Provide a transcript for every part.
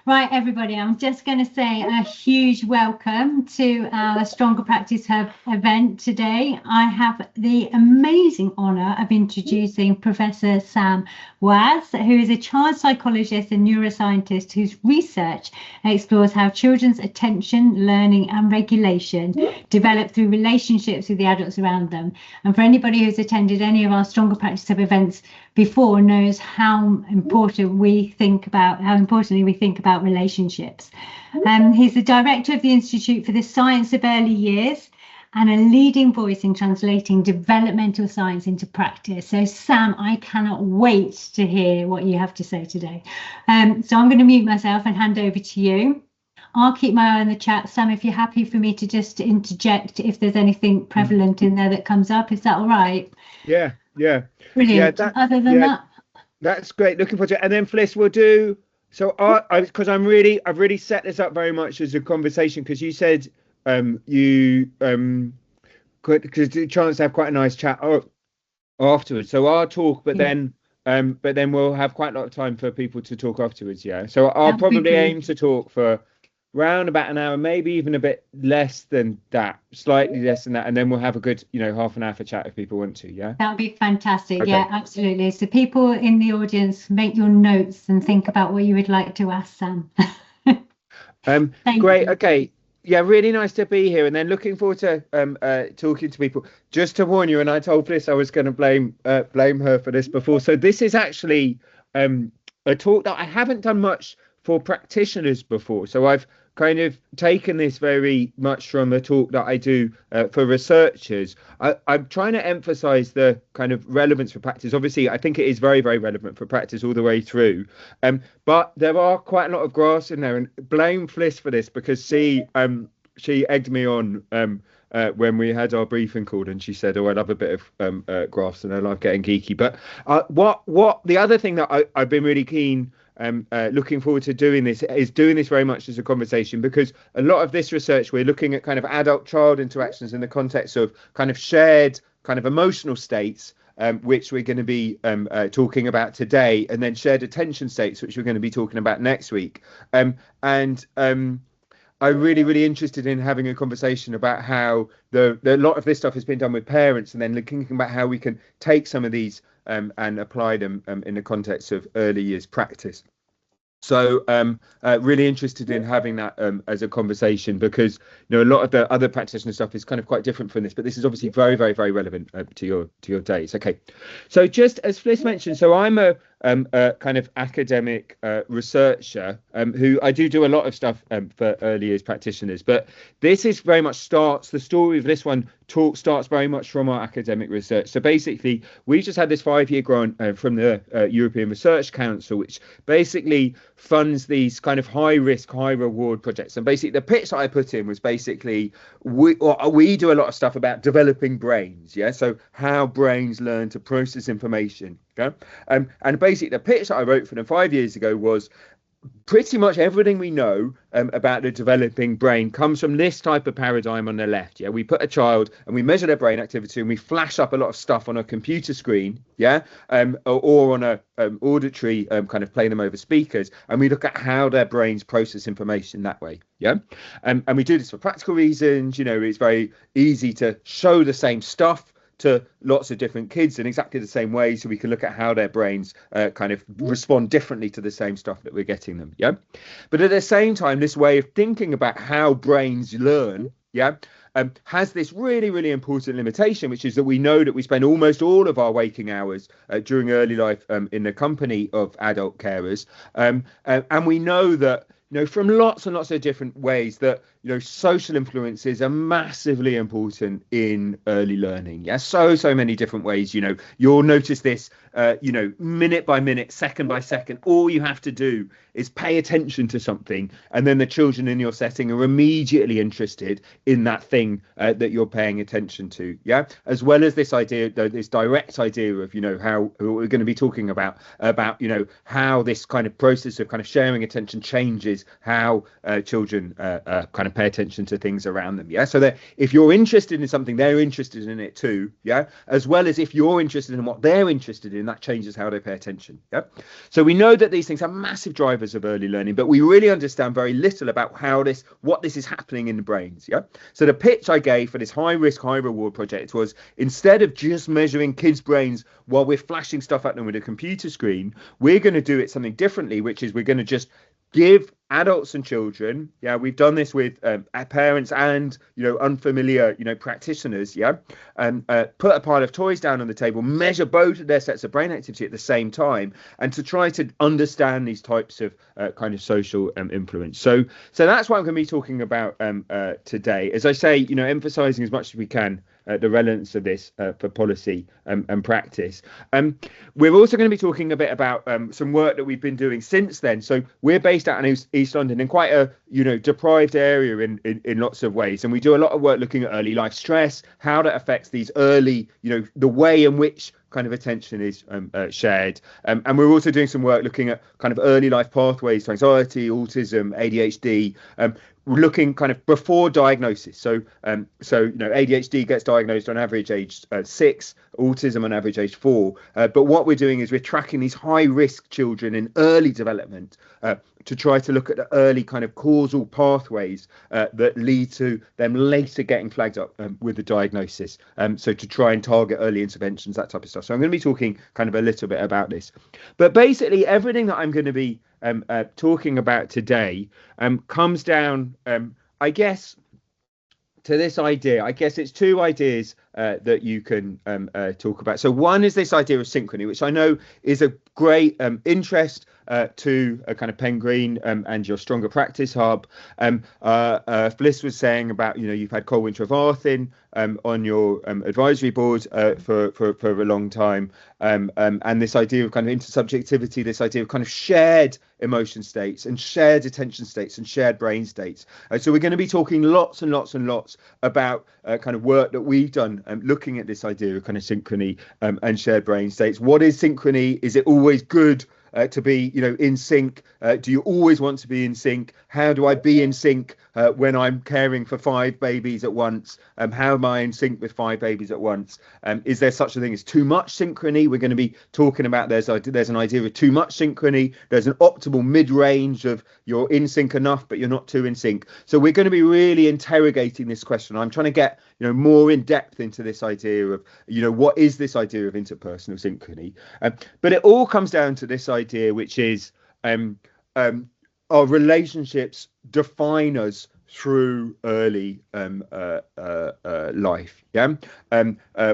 Right, everybody, I'm just going to say a huge welcome to our Stronger Practice Hub event today. I have the amazing honour of introducing Professor Sam Waz, who is a child psychologist and neuroscientist whose research explores how children's attention, learning and regulation develop through relationships with the adults around them. And for anybody who's attended any of our Stronger Practice Hub events before knows how importantly we think about relationships. He's the director of the Institute for the Science of Early Years and a leading voice in translating developmental science into practice. So Sam, I cannot wait to hear what you have to say today. So I'm going to mute myself and hand over to you. I'll keep my eye on the chat. Sam, if you're happy for me to just interject if there's anything prevalent in there that comes up, is that all right? Yeah. Brilliant. Yeah, Other than that, that's great. Looking forward to it. And then Fliss will do. So because I've really set this up very much as a conversation, because you said you because the chance to have quite a nice chat afterwards. So I'll talk, but then we'll have quite a lot of time for people to talk afterwards. Yeah. So I'll probably aim to talk for round about an hour, maybe even a bit less than that, slightly less than that, and then we'll have a good half an hour for chat if people want to. Yeah, that would be fantastic. Okay. Yeah, absolutely. So people in the audience, make your notes and think about what you would like to ask Sam. Great. You. Okay, yeah, really nice to be here, and then looking forward to talking to people. Just to warn you, and I told Fliss I was going to blame her for this before, so this is actually a talk that I haven't done much for practitioners before, so I've kind of taken this very much from the talk that I do for researchers. I'm trying to emphasize the kind of relevance for practice. Obviously, I think it is very, very relevant for practice all the way through. But there are quite a lot of graphs in there, and blame Fliss for this because she egged me on when we had our briefing call, and she said, "Oh, I love a bit of graphs, and I love getting geeky." But what the other thing that I've been really keen looking forward to doing this very much as a conversation, because a lot of this research we're looking at kind of adult-child interactions in the context of kind of shared kind of emotional states, which we're going to be talking about today, and then shared attention states, which we're going to be talking about next week. I'm really interested in having a conversation about how a lot of this stuff has been done with parents, and then looking about how we can take some of these and apply them in the context of early years practice. So really interested in having that as a conversation, because a lot of the other practitioner stuff is kind of quite different from this, but this is obviously very, very, very relevant to your days. Okay, so just as Fliss mentioned, so I'm a kind of academic researcher who I do a lot of stuff for early years practitioners, but this is very much the story of this one starts very much from our academic research. So basically we just had this 5-year grant from the European Research Council, which basically funds these kind of high risk, high reward projects. And basically the pitch that I put in was basically we do a lot of stuff about developing brains. Yeah, so how brains learn to process information. Okay, and basically the pitch that I wrote for them 5 years ago was pretty much everything we know about the developing brain comes from this type of paradigm on the left. Yeah, we put a child and we measure their brain activity and we flash up a lot of stuff on a computer screen, yeah, or on a auditory kind of playing them over speakers, and we look at how their brains process information that way. Yeah, and we do this for practical reasons. It's very easy to show the same stuff to lots of different kids in exactly the same way, so we can look at how their brains kind of respond differently to the same stuff that we're getting them. Yeah, but at the same time, this way of thinking about how brains learn, yeah, has this really, really important limitation, which is that we know that we spend almost all of our waking hours during early life in the company of adult carers, and we know that from lots and lots of different ways that social influences are massively important in early learning. Yeah, so many different ways. You'll notice this minute by minute, second by second. All you have to do is pay attention to something, and then the children in your setting are immediately interested in that thing that you're paying attention to. Yeah, as well as this idea, this direct idea of how we're going to be talking about how this kind of process of kind of sharing attention changes how children kind of of pay attention to things around them. Yeah. So that if you're interested in something, they're interested in it too. Yeah. As well as if you're interested in what they're interested in, that changes how they pay attention. Yeah. So we know that these things are massive drivers of early learning, but we really understand very little about what this is happening in the brains. Yeah. So the pitch I gave for this high risk, high reward project was, instead of just measuring kids' brains while we're flashing stuff at them with a computer screen, we're going to do it something differently, which is we're going to just give adults and children, yeah, we've done this with parents and, unfamiliar, practitioners, yeah, and put a pile of toys down on the table, measure both of their sets of brain activity at the same time, and to try to understand these types of kind of social influence. So that's what I'm going to be talking about today. As I say, emphasizing as much as we can the relevance of this for policy and practice. We're also going to be talking a bit about some work that we've been doing since then. So we're based out in East London, in quite a deprived area in lots of ways, and we do a lot of work looking at early life stress, how that affects these early, the way in which kind of attention is shared, and we're also doing some work looking at kind of early life pathways to anxiety, autism, ADHD. We're looking kind of before diagnosis. So ADHD gets diagnosed on average age 6, autism on average age 4. But what we're doing is we're tracking these high risk children in early development to try to look at the early kind of causal pathways that lead to them later getting flagged up with the diagnosis. So to try and target early interventions, that type of stuff. So I'm going to be talking kind of a little bit about this. But basically everything that I'm going to be talking about today comes down, I guess, to this idea. I guess it's two ideas that you can talk about. So one is this idea of synchrony, which I know is a great interest to a kind of Pen Green and your Stronger Practice Hub. Fliss was saying about, you've had Colwyn Trevarthen on your advisory board for a long time. And this idea of kind of intersubjectivity, this idea of kind of shared emotion states and shared attention states and shared brain states. So we're going to be talking lots and lots and lots about kind of work that we've done looking at this idea of kind of synchrony and shared brain states. What is synchrony? Is it always good to be, in sync? Do you always want to be in sync? How do I be in sync when I'm caring for 5 babies at once? How am I in sync with 5 babies at once? Is there such a thing as too much synchrony? We're going to be talking about there's an idea of too much synchrony. There's an optimal mid-range of you're in sync enough, but you're not too in sync. So we're going to be really interrogating this question. I'm trying to get more in depth into this idea of what is this idea of interpersonal synchrony. But it all comes down to this idea, which is our relationships define us through early life. Yeah,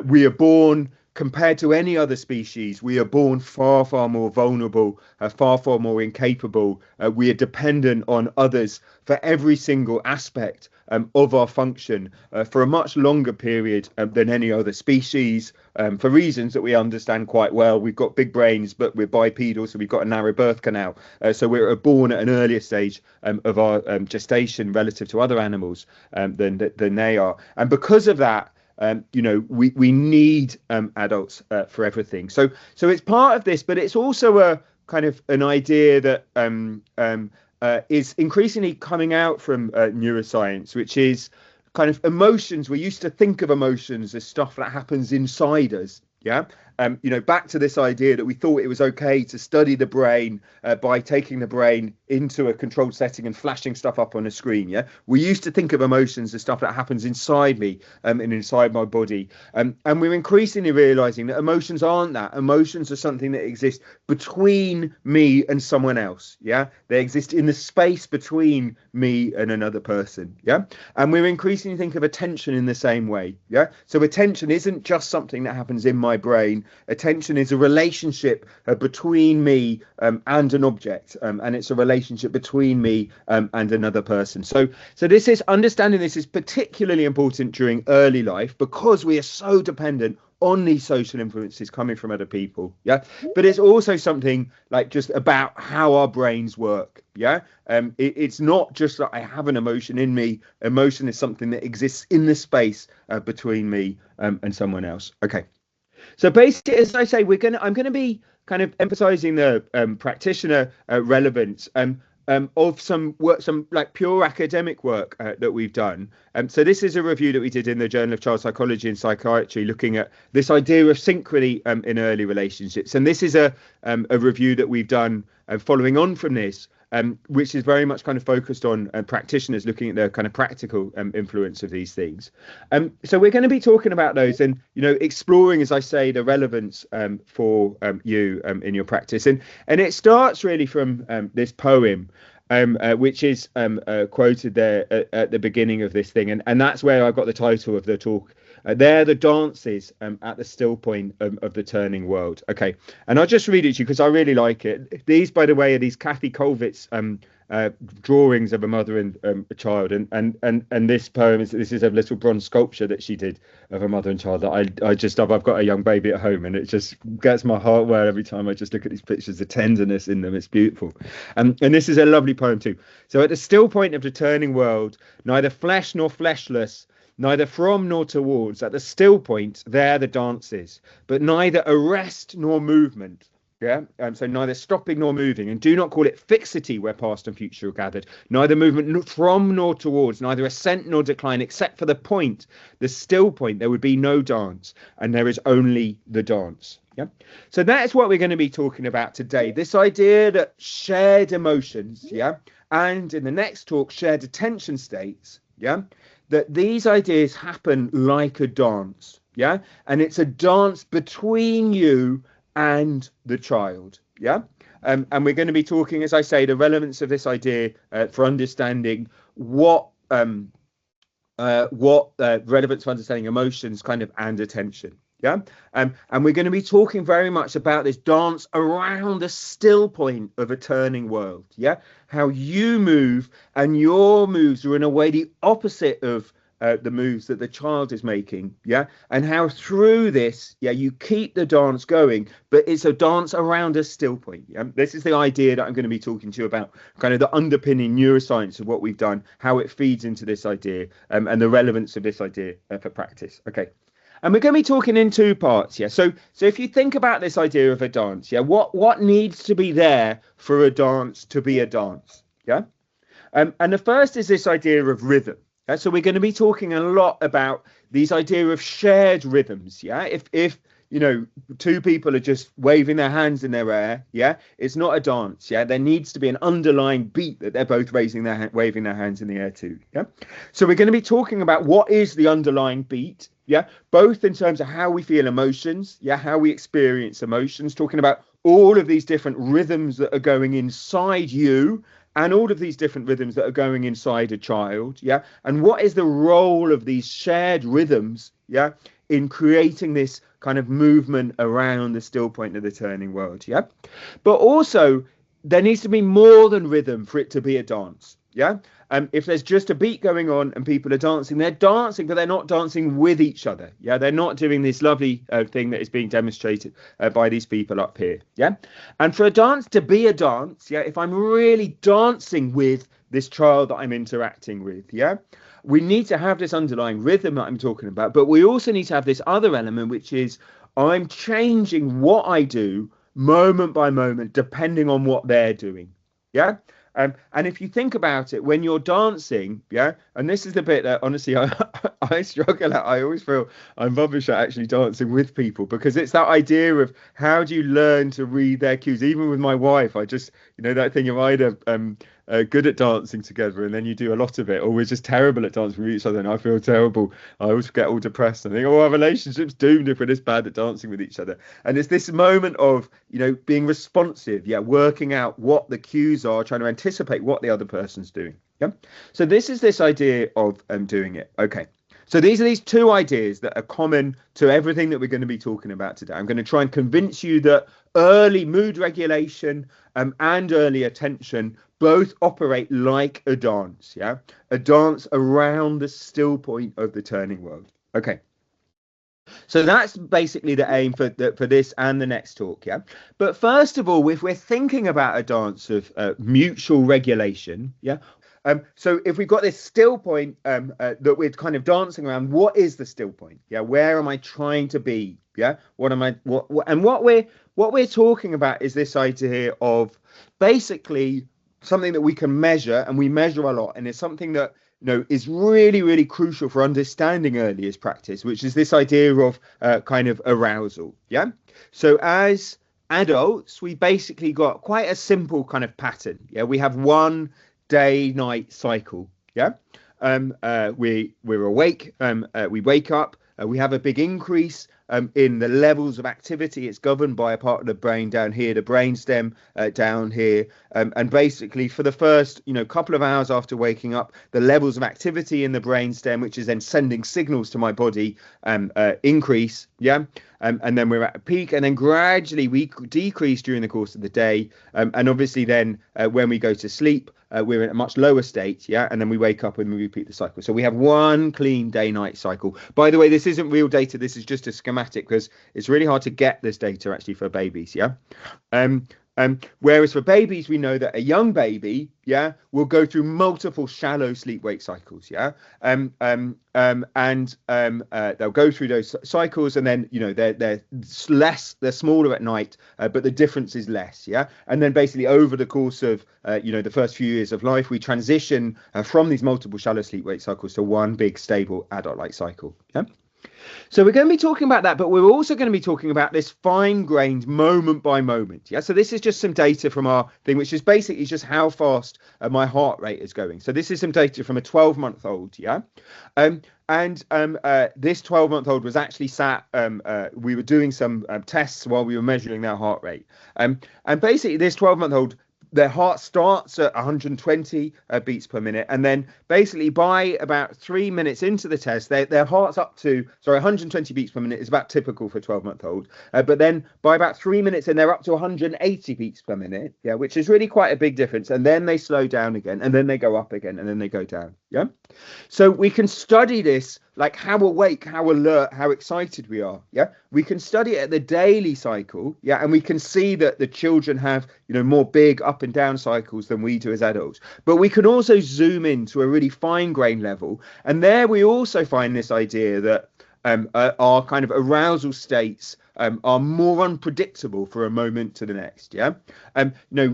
we are born, compared to any other species, we are born far, far more vulnerable, far, far more incapable. We are dependent on others for every single aspect of our function for a much longer period than any other species, for reasons that we understand quite well. We've got big brains, but we're bipedal, so we've got a narrow birth canal. So we're born at an earlier stage of our gestation relative to other animals than they are. And because of that, we need adults for everything. So it's part of this, but it's also a kind of an idea that is increasingly coming out from neuroscience, which is kind of emotions. We used to think of emotions as stuff that happens inside us. Yeah. Back to this idea that we thought it was okay to study the brain by taking the brain into a controlled setting and flashing stuff up on a screen. Yeah, we used to think of emotions as stuff that happens inside me and inside my body. And we're increasingly realizing that emotions aren't that. Emotions are something that exists between me and someone else. Yeah, they exist in the space between me and another person. Yeah, and we're increasingly think of attention in the same way. Yeah, so attention isn't just something that happens in my brain. Attention is a relationship between me and an object, and it's a relationship between me and another person. So this is understanding this is particularly important during early life because we are so dependent on these social influences coming from other people. Yeah, but it's also something like just about how our brains work. Yeah, it's not just that I have an emotion in me. Emotion is something that exists in the space between me and someone else. Okay. So basically, as I say, I'm going to be kind of emphasizing the practitioner relevance. of some work, some like pure academic work that we've done. So this is a review that we did in the Journal of Child Psychology and Psychiatry, looking at this idea of synchrony in early relationships. And this is a review that we've done following on from this, which is very much kind of focused on practitioners looking at the kind of practical influence of these things. So we're going to be talking about those and, exploring, as I say, the relevance for you in your practice. And it starts really from this poem, which is quoted there at the beginning of this thing. And that's where I got the title of the talk. They're the dances at the still point of the turning world. Okay, and I'll just read it to you because I really like it. These, by the way, are these Kathy Colvit's drawings of a mother and a child, and this poem this is a little bronze sculpture that she did of a mother and child that I just love. I've got a young baby at home, and it just gets my heart wet every time I just look at these pictures. The tenderness in them, it's beautiful. And this is a lovely poem too. So at the still point of the turning world, neither flesh nor fleshless, neither from nor towards, at the still point there the dance is, but neither arrest nor movement. Yeah, so neither stopping nor moving, and do not call it fixity where past and future are gathered, neither movement from nor towards, neither ascent nor decline, except for the point, the still point. There would be no dance, and there is only the dance. Yeah, so that is what we're going to be talking about today, this idea that shared emotions, and in the next talk, shared attention states, that these ideas happen like a dance, and it's a dance between you and the child, and we're going to be talking, as I say, the relevance of this idea for understanding what relevance for understanding emotions, kind of, and attention, and we're going to be talking very much about this dance around the still point of a turning world, how you move and your moves are in a way the opposite of the moves that the child is making, and how through this, you keep the dance going, but it's a dance around a still point. This is the idea that I'm going to be talking to you about, kind of the underpinning neuroscience of what we've done, how it feeds into this idea, and the relevance of this idea for practice. Okay, and we're going to be talking in two parts. So if you think about this idea of a dance, what needs to be there for a dance to be a dance? And the first is this idea of rhythm. So we're going to be talking a lot about these idea of shared rhythms. If two people are just waving their hands in their air, it's not a dance. There needs to be an underlying beat that they're both waving their hands in the air too. So we're going to be talking about what is the underlying beat. Both in terms of how we feel emotions, how we experience emotions, talking about all of these different rhythms that are going inside you, and all of these different rhythms that are going inside a child, and what is the role of these shared rhythms, in creating this kind of movement around the still point of the turning world, But also, there needs to be more than rhythm for it to be a dance, If there's just a beat going on and people are dancing, they're dancing, but they're not dancing with each other, They're not doing this lovely thing that is being demonstrated by these people up here, And for a dance to be a dance, if I'm really dancing with this child that I'm interacting with, we need to have this underlying rhythm that I'm talking about, but we also need to have this other element, which is I'm changing what I do moment by moment, depending on what they're doing, and if you think about it, when you're dancing, and this is the bit that honestly I struggle at. I always feel I'm rubbish at actually dancing with people, because it's that idea of how do you learn to read their cues. Even with my wife, I just, that thing of either good at dancing together and then you do a lot of it, or we're just terrible at dancing with each other and I feel terrible. I always get all depressed and think, our relationship's doomed if we're this bad at dancing with each other. And it's this moment of, being responsive, working out what the cues are, trying to anticipate what the other person's doing. So this is this idea of doing it. Okay. So these are these two ideas that are common to everything that we're going to be talking about today. I'm going to try and convince you that early mood regulation and early attention both operate like a dance, a dance around the still point of the turning world. Okay. So that's basically the aim for this and the next talk, But first of all, if we're thinking about a dance of mutual regulation, so if we've got this still point that we're kind of dancing around, what is the still point? Where am I trying to be? What we're talking about is this idea of basically something that we can measure, and we measure a lot, and it's something that is really, really crucial for understanding early years practice, which is this idea of kind of arousal. Yeah. So as adults, we basically got quite a simple kind of pattern. Yeah. We have one day-night cycle. Yeah. We're awake. We wake up. We have a big increase in the levels of activity. It's governed by a part of the brain down here, the brainstem down here. And basically, for the first, couple of hours after waking up, the levels of activity in the brainstem, which is then sending signals to my body, increase. Yeah. And then we're at a peak, and then gradually we decrease during the course of the day. And obviously then when we go to sleep, we're in a much lower state. Yeah. And then we wake up and we repeat the cycle. So we have one clean day-night cycle. By the way, this isn't real data. This is just a schematic, because it's really hard to get this data actually for babies. Yeah. Whereas for babies, we know that a young baby, will go through multiple shallow sleep-wake cycles, and they'll go through those cycles, and then they're smaller at night, but the difference is less, and then basically over the course of the first few years of life, we transition from these multiple shallow sleep-wake cycles to one big stable adult-like cycle. So we're going to be talking about that, but we're also going to be talking about this fine-grained moment by moment. So this is just some data from our thing, which is basically just how fast my heart rate is going. So this is some data from a 12-month-old. This 12-month-old was actually sat. We were doing some tests while we were measuring their heart rate. And basically, this 12-month-old, their heart starts at 120 beats per minute, and then basically by about 3 minutes into the test, their heart's up to 120 beats per minute is about typical for a 12-month-old. But then by about 3 minutes, and they're up to 180 beats per minute, which is really quite a big difference. And then they slow down again, and then they go up again, and then they go down. So we can study this, like how awake, how alert, how excited we are. We can study it at the daily cycle. And we can see that the children have, more big up and down cycles than we do as adults. But we can also zoom into a really fine grained level. And there we also find this idea that our kind of arousal states are more unpredictable for a moment to the next.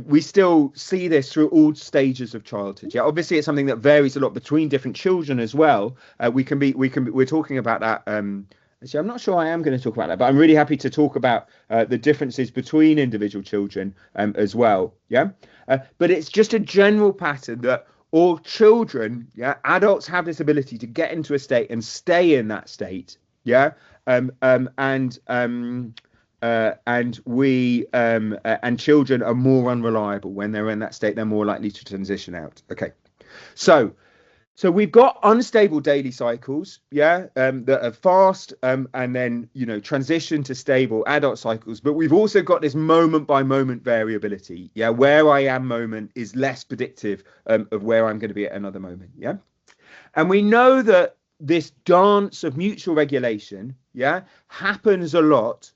We still see this through all stages of childhood. Obviously it's something that varies a lot between different children as well. We're talking about that. Actually, I'm not sure I am going to talk about that, but I'm really happy to talk about the differences between individual children as well. But it's just a general pattern that all children, adults have this ability to get into a state and stay in that state. And children are more unreliable when they're in that state. They're more likely to transition out. Okay, so we've got unstable daily cycles, that are fast, and then transition to stable adult cycles. But we've also got this moment by moment variability. Where I am moment is less predictive of where I'm going to be at another moment. And we know that this dance of mutual regulation, happens a lot,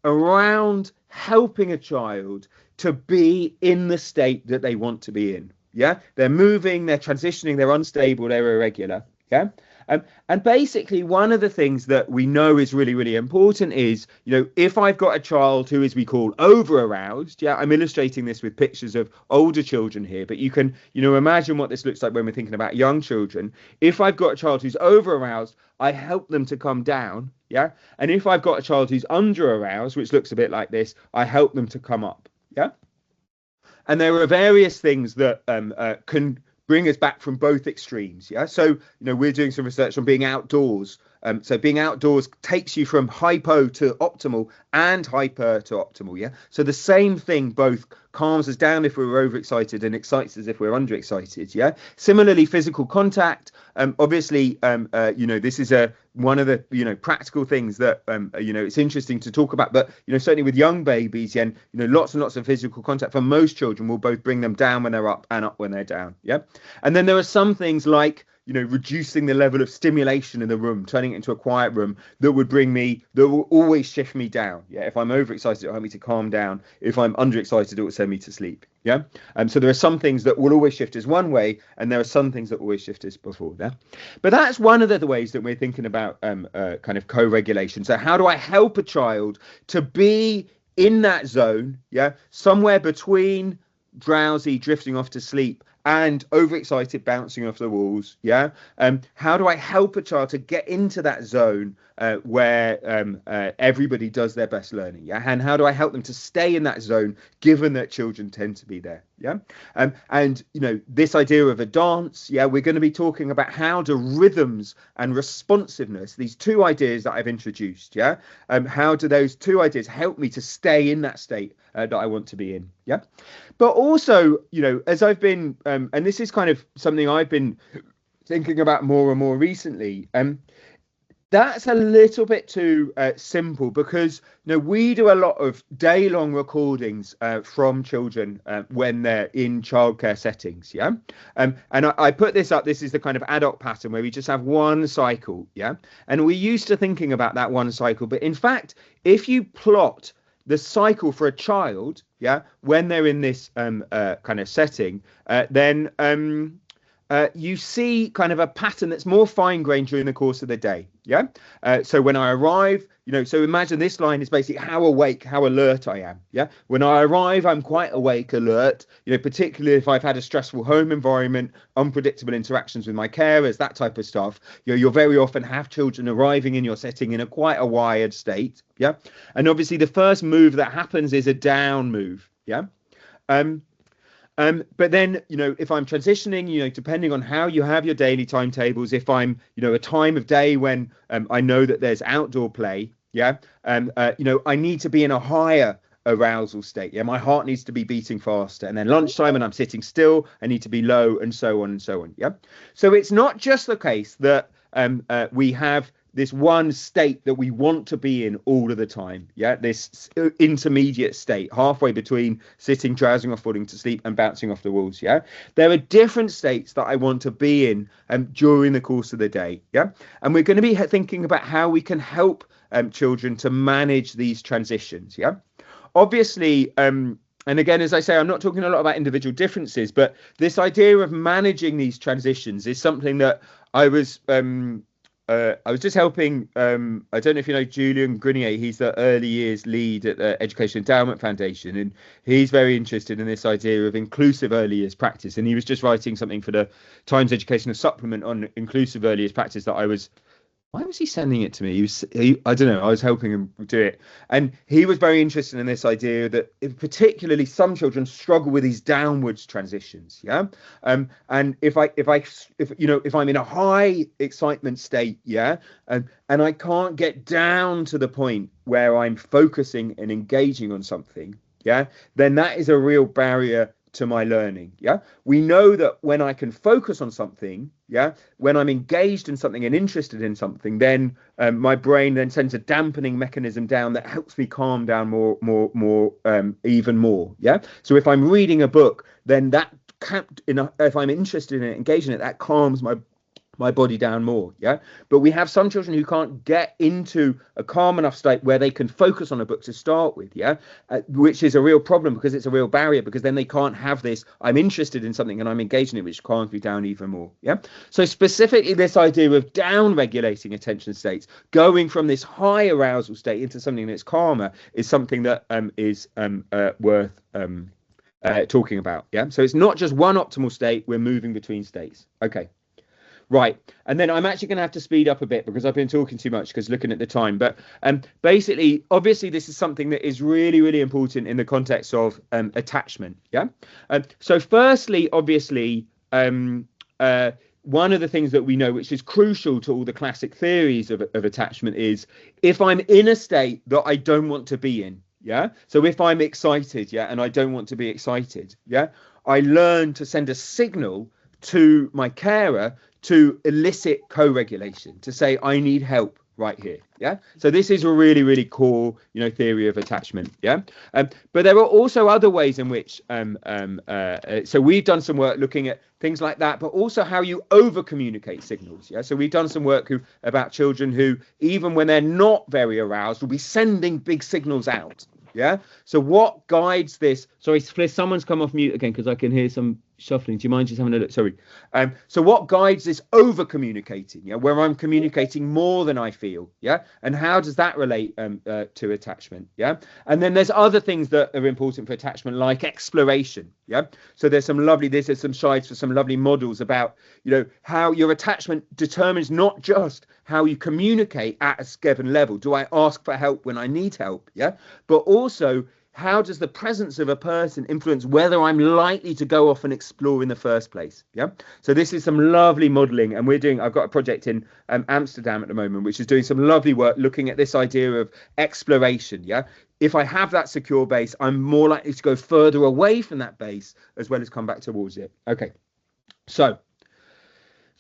around helping a child to be in the state that they want to be in. They're moving, they're transitioning, they're unstable, they're irregular. And basically one of the things that we know is really, really important is, if I've got a child who is, we call over aroused, I'm illustrating this with pictures of older children here, but you can, imagine what this looks like when we're thinking about young children. If I've got a child who's over aroused, I help them to come down. And if I've got a child who's under aroused, which looks a bit like this, I help them to come up. And there are various things that can bring us back from both extremes. So we're doing some research on being outdoors. So being outdoors takes you from hypo to optimal and hyper to optimal. So the same thing both calms us down if we're overexcited and excites us if we're underexcited. Similarly, physical contact. Obviously, this is one of the practical things that it's interesting to talk about. But certainly with young babies, and lots and lots of physical contact for most children will both bring them down when they're up and up when they're down. And then there are some things like reducing the level of stimulation in the room, turning it into a quiet room, that will always shift me down. If I'm overexcited, it'll help me to calm down. If I'm underexcited, it will send me to sleep. So there are some things that will always shift us one way, and there are some things that always shift us before. But that's one of the ways that we're thinking about kind of co-regulation. So how do I help a child to be in that zone, somewhere between drowsy, drifting off to sleep, and overexcited, bouncing off the walls. Yeah. How do I help a child to get into that zone where everybody does their best learning? Yeah. And how do I help them to stay in that zone, given that children tend to be there? Yeah. And this idea of a dance. Yeah. We're going to be talking about how do rhythms and responsiveness, these two ideas that I've introduced. Yeah. How do those two ideas help me to stay in that state that I want to be in? Yeah. But also, as I've been, and this is kind of something I've been thinking about more and more recently, that's a little bit too simple, because we do a lot of day-long recordings from children when they're in childcare settings. Yeah. And I put this up. This is the kind of adult pattern where we just have one cycle. Yeah. And we're used to thinking about that one cycle. But in fact, if you plot the cycle for a child, yeah, when they're in this kind of setting, then you see kind of a pattern that's more fine-grained during the course of the day. Yeah. So when I arrive, so imagine this line is basically how awake, how alert I am. Yeah. When I arrive, I'm quite awake, alert, particularly if I've had a stressful home environment, unpredictable interactions with my carers, that type of stuff. You'll very often have children arriving in your setting in quite a wired state. Yeah. And obviously the first move that happens is a down move. Yeah. But then, if I'm transitioning, depending on how you have your daily timetables, if I'm, a time of day when I know that there's outdoor play, yeah, I need to be in a higher arousal state. Yeah, my heart needs to be beating faster. And then lunchtime, and I'm sitting still, I need to be low, and so on and so on. Yeah. So it's not just the case that we have this one state that we want to be in all of the time. Yeah, this intermediate state, halfway between sitting, drowsing off, falling to sleep, and bouncing off the walls. Yeah, there are different states that I want to be in during the course of the day. Yeah, and we're going to be thinking about how we can help children to manage these transitions. Yeah, obviously. And again, as I say, I'm not talking a lot about individual differences, but this idea of managing these transitions is something that I was just helping. I don't know if you know Julian Grenier. He's the early years lead at the Education Endowment Foundation, and he's very interested in this idea of inclusive early years practice. And he was just writing something for the Times Educational Supplement on inclusive early years practice that I was. Why was he sending it to me? I don't know. I was helping him do it. And he was very interested in this idea that particularly some children struggle with these downwards transitions. Yeah. And if I'm in a high excitement state, yeah, and I can't get down to the point where I'm focusing and engaging on something, yeah, then that is a real barrier to my learning. Yeah, we know that when I can focus on something, yeah, when I'm engaged in something and interested in something, then my brain then sends a dampening mechanism down that helps me calm down even more. Yeah, so if I'm reading a book, then that if I'm interested in it, engaged in it, that calms my body down more. Yeah, but we have some children who can't get into a calm enough state where they can focus on a book to start with. Yeah, which is a real problem, because it's a real barrier, because then they can't have this I'm interested in something and I'm engaged in it, which calms me down even more. Yeah, so specifically this idea of down regulating attention states, going from this high arousal state into something that's calmer, is something that is worth talking about. Yeah, so it's not just one optimal state, we're moving between states. Okay. Right. And then I'm actually going to have to speed up a bit because I've been talking too much, because looking at the time. But basically, obviously, this is something that is really, really important in the context of attachment. Yeah. So firstly, obviously, one of the things that we know, which is crucial to all the classic theories of attachment, is if I'm in a state that I don't want to be in. Yeah. So if I'm excited, yeah, and I don't want to be excited, yeah, I learn to send a signal to my carer to elicit co-regulation, to say I need help right here. Yeah, so this is a really, really core theory of attachment. Yeah, but there are also other ways in which so we've done some work looking at things like that, but also how you over communicate signals. Yeah, so we've done some work about children who, even when they're not very aroused, will be sending big signals out. Yeah, so what guides this? Sorry, Fliss, someone's come off mute again, because I can hear some shuffling. Do you mind just having a look? Sorry. So what guides this over communicating? Yeah, where I'm communicating more than I feel. Yeah, and how does that relate to attachment? Yeah, and then there's other things that are important for attachment, like exploration. Yeah, so there's some slides for some lovely models about how your attachment determines not just how you communicate at a given level. Do I ask for help when I need help? Yeah, but also, how does the presence of a person influence whether I'm likely to go off and explore in the first place? Yeah. So this is some lovely modeling, and I've got a project in Amsterdam at the moment, which is doing some lovely work looking at this idea of exploration. Yeah. If I have that secure base, I'm more likely to go further away from that base as well as come back towards it. Okay. So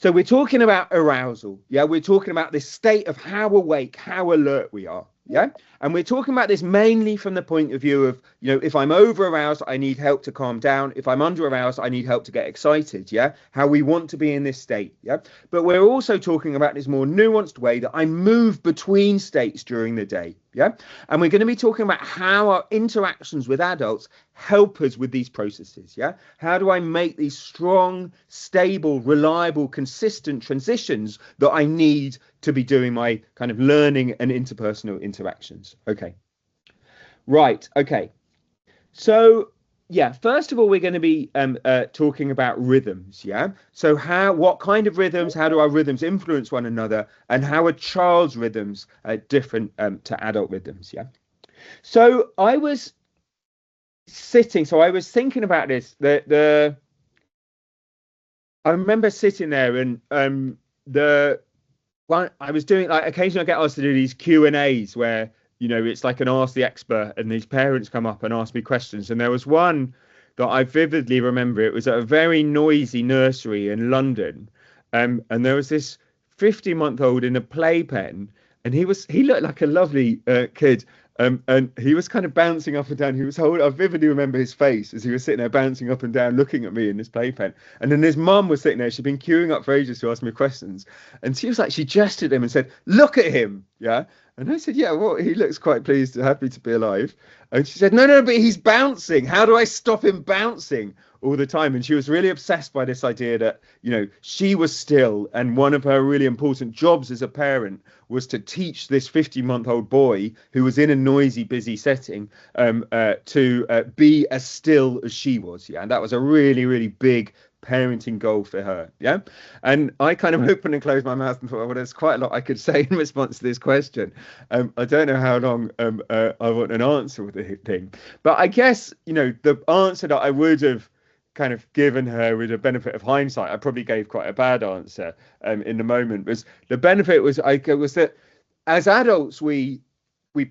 we're talking about arousal. Yeah. We're talking about this state of how awake, how alert we are. Yeah. And we're talking about this mainly from the point of view of, if I'm over aroused, I need help to calm down. If I'm under aroused, I need help to get excited. Yeah. How we want to be in this state. Yeah. But we're also talking about this more nuanced way that I move between states during the day. Yeah. And we're going to be talking about how our interactions with adults help us with these processes. Yeah. How do I make these strong, stable, reliable, consistent transitions that I need to be doing my kind of learning and interpersonal interactions? Okay. Right. Okay. So, yeah, first of all, we're going to be talking about rhythms. Yeah. So what kind of rhythms, how do our rhythms influence one another, and how are child's rhythms different to adult rhythms? Yeah. So I was thinking about this. I remember sitting there and I was doing, like, occasionally I get asked to do these Q&As where, it's like an Ask the Expert, and these parents come up and ask me questions. And there was one that I vividly remember. It was at a very noisy nursery in London. And there was this 50-month-old in a playpen, and he looked like a lovely kid. And he was kind of bouncing up and down. I vividly remember his face as he was sitting there bouncing up and down, looking at me in this playpen. And then his mum was sitting there. She'd been queuing up for ages to ask me questions. And she gestured at him and said, "Look at him." Yeah. And I said, "Yeah, well, he looks quite pleased, happy to be alive." And she said, No, but he's bouncing. How do I stop him bouncing all the time? And she was really obsessed by this idea that, she was still, and one of her really important jobs as a parent was to teach this 50-month-old boy who was in a noisy, busy setting to be as still as she was. Yeah. And that was a really, really big parenting goal for her. Yeah. And I kind of opened and closed my mouth and thought, well, there's quite a lot I could say in response to this question. I don't know how long I want an answer with the thing, but I guess, the answer that I would have kind of given her with the benefit of hindsight, I probably gave quite a bad answer in the moment. Was the benefit was that as adults, we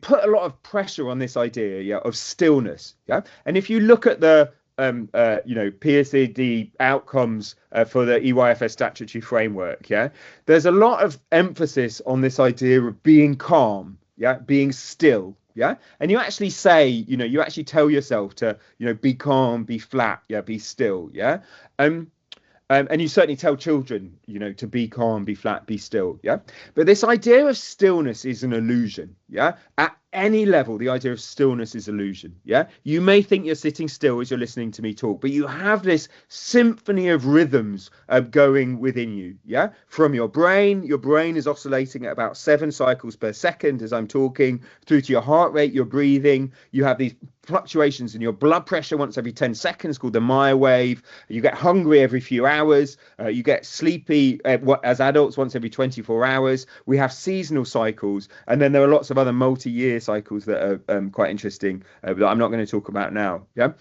put a lot of pressure on this idea, of stillness. Yeah. And if you look at the PSAD outcomes for the EYFS statutory framework, yeah, there's a lot of emphasis on this idea of being calm, yeah, being still, yeah, and you actually say, you actually tell yourself to, be calm, be flat, yeah, be still, yeah, and you certainly tell children, to be calm, be flat, be still, yeah, but this idea of stillness is an illusion, yeah. At any level, the idea of stillness is illusion. Yeah, you may think you're sitting still as you're listening to me talk, but you have this symphony of rhythms going within you. Yeah, from your brain is oscillating at about 7 cycles per second as I'm talking, through to your heart rate, your breathing. You have these fluctuations in your blood pressure once every 10 seconds called the Meyer wave. You get hungry every few hours. You get sleepy as adults once every 24 hours. We have seasonal cycles, and then there are lots of other multi-year cycles that are quite interesting that I'm not going to talk about now. Yeah.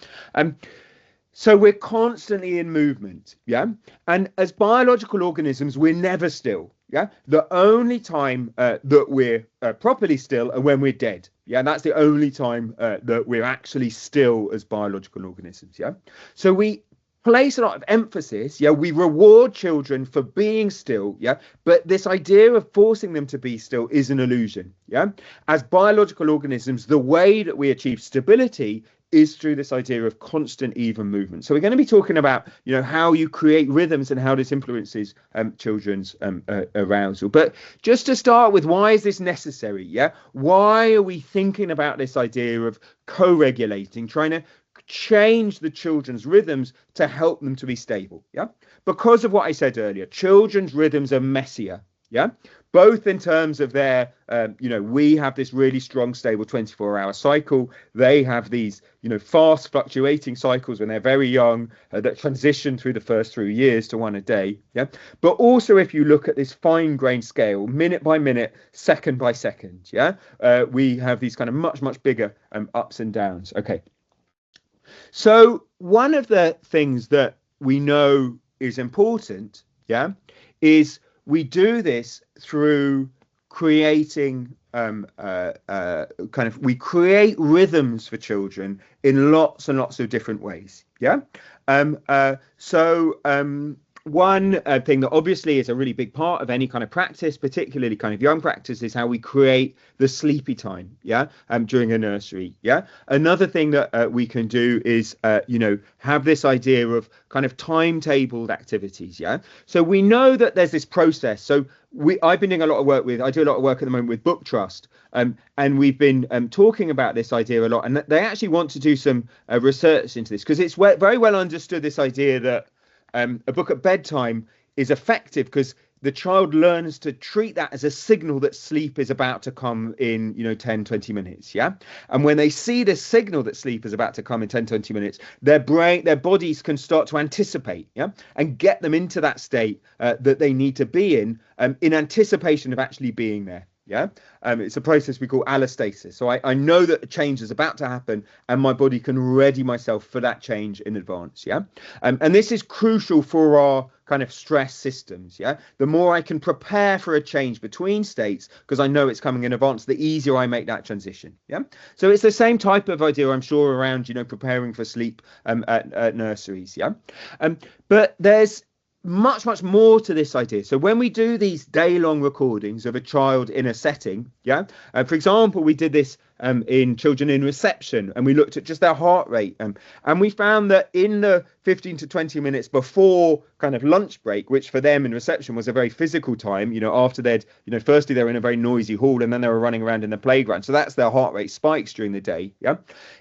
So we're constantly in movement. Yeah. And as biological organisms, we're never still. Yeah. The only time that we're properly still are when we're dead. Yeah. And that's the only time that we're actually still as biological organisms. Yeah. So we place a lot of emphasis. Yeah. We reward children for being still. Yeah. But this idea of forcing them to be still is an illusion. Yeah. As biological organisms, the way that we achieve stability is through this idea of constant even movement. So we're going to be talking about, how you create rhythms and how this influences children's arousal. But just to start with, why is this necessary? Yeah. Why are we thinking about this idea of co-regulating, trying to change the children's rhythms to help them to be stable. Yeah, because of what I said earlier, children's rhythms are messier. Yeah, both in terms of their, we have this really strong, stable 24-hour cycle. They have these, fast fluctuating cycles when they're very young that transition through the first 3 years to one a day. Yeah. But also, if you look at this fine-grained scale, minute by minute, second by second, we have these kind of much, much bigger ups and downs. Okay. So one of the things that we know is important, is we do this through creating we create rhythms for children in lots and lots of different ways. One thing that obviously is a really big part of any kind of practice, particularly kind of young practice, is how we create the sleepy time, during a nursery. Another thing that we can do is, have this idea of kind of timetabled activities. So we know that there's this process. So I do a lot of work at the moment with Book Trust, and we've been talking about this idea a lot. And they actually want to do some research into this, because it's very well understood, this idea that a book at bedtime is effective because the child learns to treat that as a signal that sleep is about to come in, 10, 20 minutes. And when they see the signal that sleep is about to come in 10, 20 minutes, their bodies can start to anticipate, and get them into that state that they need to be in anticipation of actually being there. It's a process we call allostasis. So I know that a change is about to happen, and my body can ready myself for that change in advance. And this is crucial for our kind of stress systems. The more I can prepare for a change between states, because I know it's coming in advance, the easier I make that transition. So it's the same type of idea, I'm sure, around preparing for sleep at nurseries. But there's much, much more to this idea. So when we do these day-long recordings of a child in a setting, for example, we did this in children in reception, and we looked at just their heart rate, and we found that in the 15 to 20 minutes before kind of lunch break, which for them in reception was a very physical time, after they'd, firstly they were in a very noisy hall, and then they were running around in the playground, so that's their heart rate spikes during the day.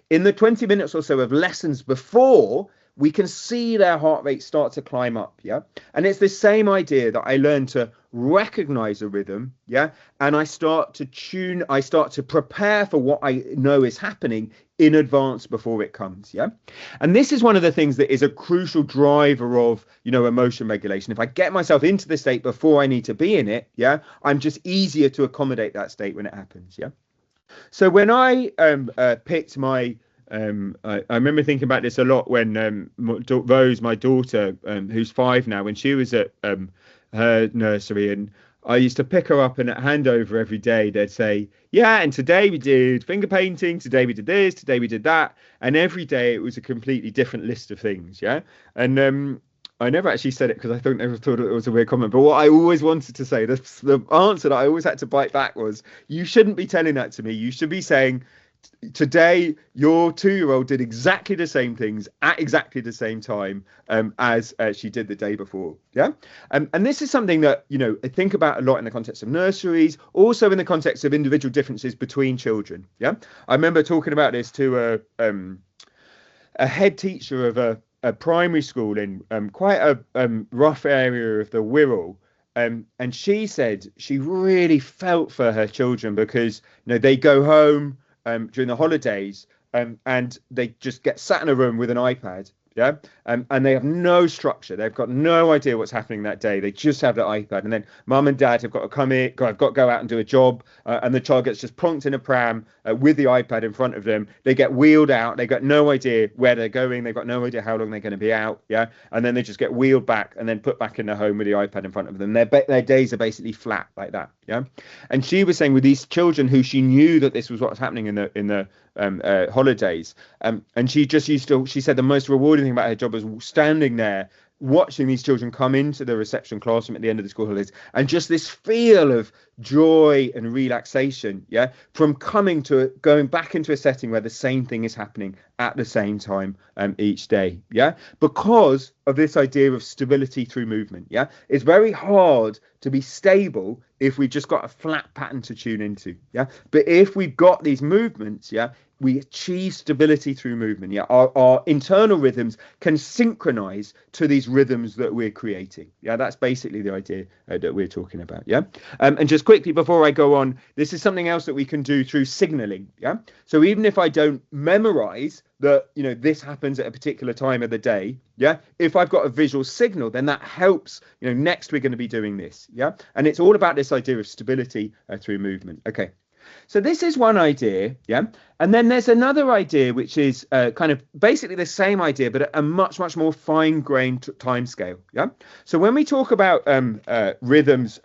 In the 20 minutes or so of lessons before, we can see their heart rate start to climb up. And it's the same idea that I learn to recognize a rhythm. And I start to prepare for what I know is happening in advance before it comes. And this is one of the things that is a crucial driver of, emotion regulation. If I get myself into the state before I need to be in it, I'm just easier to accommodate that state when it happens. So when I picked my I remember thinking about this a lot when Rose, my daughter, who's 5 now, when she was at her nursery, and I used to pick her up, and at handover every day they'd say, and today we did finger painting, today we did this, today we did that, and every day it was a completely different list of things. And I never actually said it because I never thought it was a weird comment, but what I always wanted to say, the answer that I always had to bite back was, you shouldn't be telling that to me. You should be saying, today your 2-year-old did exactly the same things at exactly the same time as she did the day before. And this is something that I think about a lot in the context of nurseries, also in the context of individual differences between children. I remember talking about this to a head teacher of a primary school in quite a rough area of the Wirral. And she said she really felt for her children because they go home during the holidays, and they just get sat in a room with an iPad, and they have no structure. They've got no idea what's happening that day. They just have the iPad, and then mum and dad have got to come in. I've got to go out and do a job, and the child gets just plonked in a pram with the iPad in front of them. They get wheeled out. They've got no idea where they're going. They've got no idea how long they're going to be out. And then they just get wheeled back and then put back in their home with the iPad in front of them. Their days are basically flat like that. And she was saying with these children who she knew that this was what was happening in the holidays, and she said the most rewarding thing about her job was standing there watching these children come into the reception classroom at the end of the school holidays, and just this feel of joy and relaxation from going back into a setting where the same thing is happening at the same time each day. Yeah, because of this idea of stability through movement. Yeah, it's very hard to be stable if we've just got a flat pattern to tune into. Yeah, but if we've got these movements, yeah, we achieve stability through movement. Yeah, our internal rhythms can synchronize to these rhythms that we're creating. Yeah, that's basically the idea that we're talking about. Yeah, and just quickly before I go on, this is something else that we can do through signaling. Yeah, so even if I don't memorize that, you know, this happens at a particular time of the day, yeah, if I've got a visual signal, then that helps, you know, next we're going to be doing this. Yeah, and it's all about this idea of stability through movement. Okay. So this is one idea, yeah, and then there's another idea which is kind of basically the same idea but at a much more fine-grained time scale, yeah. So when we talk about rhythms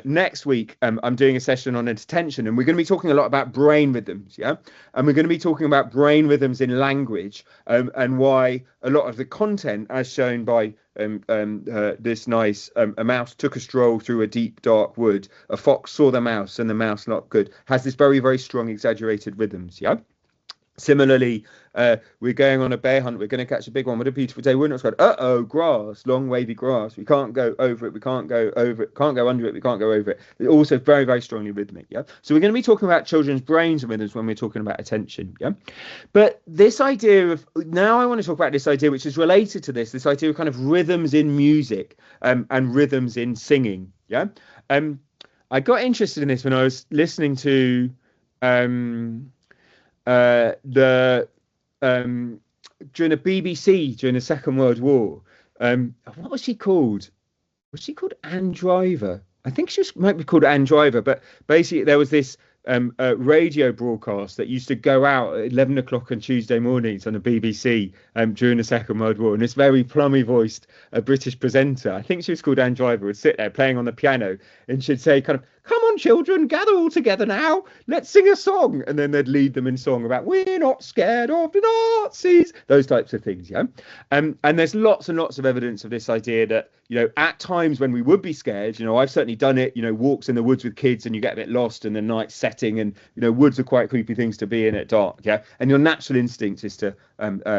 next week, I'm doing a session on attention, and we're going to be talking a lot about brain rhythms, yeah, and we're going to be talking about brain rhythms in language, and why a lot of the content, as shown by this nice a mouse took a stroll through a deep dark wood, a fox saw the mouse and the mouse not good, has this very strong exaggerated rhythms. Yeah, similarly, we're going on a bear hunt, we're going to catch a big one, what a beautiful day, we're not scared, grass, long wavy grass, we can't go over it, we can't go over it, can't go under it, we can't go over it. It's also very strongly rhythmic. Yeah, so we're going to be talking about children's brains and rhythms when we're talking about attention. Yeah, but this idea of, now I want to talk about this idea which is related to this idea of kind of rhythms in music and rhythms in singing. Yeah, I got interested in this when I was listening to during the BBC during the Second World War. What was she called? Was she called Anne Driver? I think she might be called Anne Driver, but basically there was this radio broadcast that used to go out at 11 o'clock on Tuesday mornings on the BBC during the Second World War, and this very plummy voiced British presenter, I think she was called Anne Driver, would sit there playing on the piano, and she'd say kind of, "Come on children, gather all together now, let's sing a song," and then they'd lead them in song about "We're not scared of the Nazis," those types of things. Yeah, and there's lots and lots of evidence of this idea that, you know, at times when we would be scared, you know, I've certainly done it, you know, walks in the woods with kids and you get a bit lost in the night setting, and, you know, woods are quite creepy things to be in at dark. Yeah, and your natural instinct is to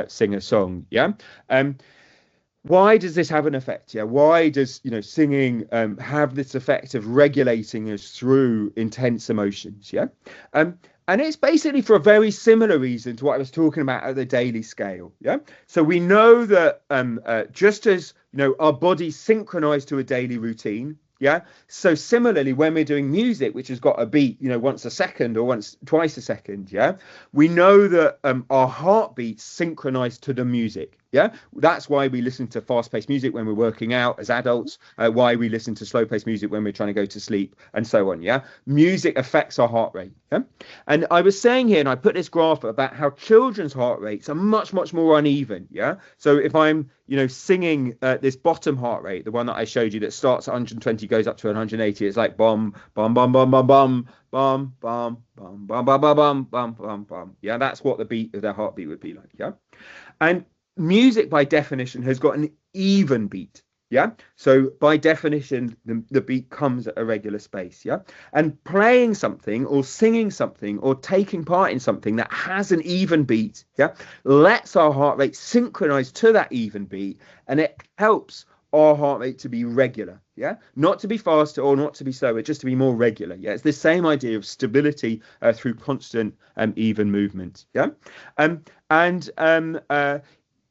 sing a song. Yeah. Why does this have an effect? Yeah, why does, you know, singing have this effect of regulating us through intense emotions? Yeah, and it's basically for a very similar reason to what I was talking about at the daily scale. Yeah, so we know that just as, you know, our bodies synchronize to a daily routine. Yeah, so similarly, when we're doing music, which has got a beat, you know, once a second or twice a second, yeah, we know that our heartbeats synchronize to the music. Yeah, that's why we listen to fast-paced music when we're working out as adults, why we listen to slow-paced music when we're trying to go to sleep, and so on. Yeah, music affects our heart rate. Yeah, and I was saying here, and I put this graph about how children's heart rates are much more uneven. Yeah, so if I'm, you know, singing this bottom heart rate, the one that I showed you that starts at 120, goes up to 180, it's like bum bum bum bum bum bum bum bum bum bum bum bum bum bum bum. Yeah, that's what the beat of their heartbeat would be like. Yeah, and music by definition has got an even beat. Yeah, so by definition the beat comes at a regular space. Yeah, and playing something or singing something or taking part in something that has an even beat, yeah, lets our heart rate synchronize to that even beat, and it helps our heart rate to be regular. Yeah, not to be faster or not to be slower, just to be more regular. Yeah, it's the same idea of stability through constant even movement. Yeah,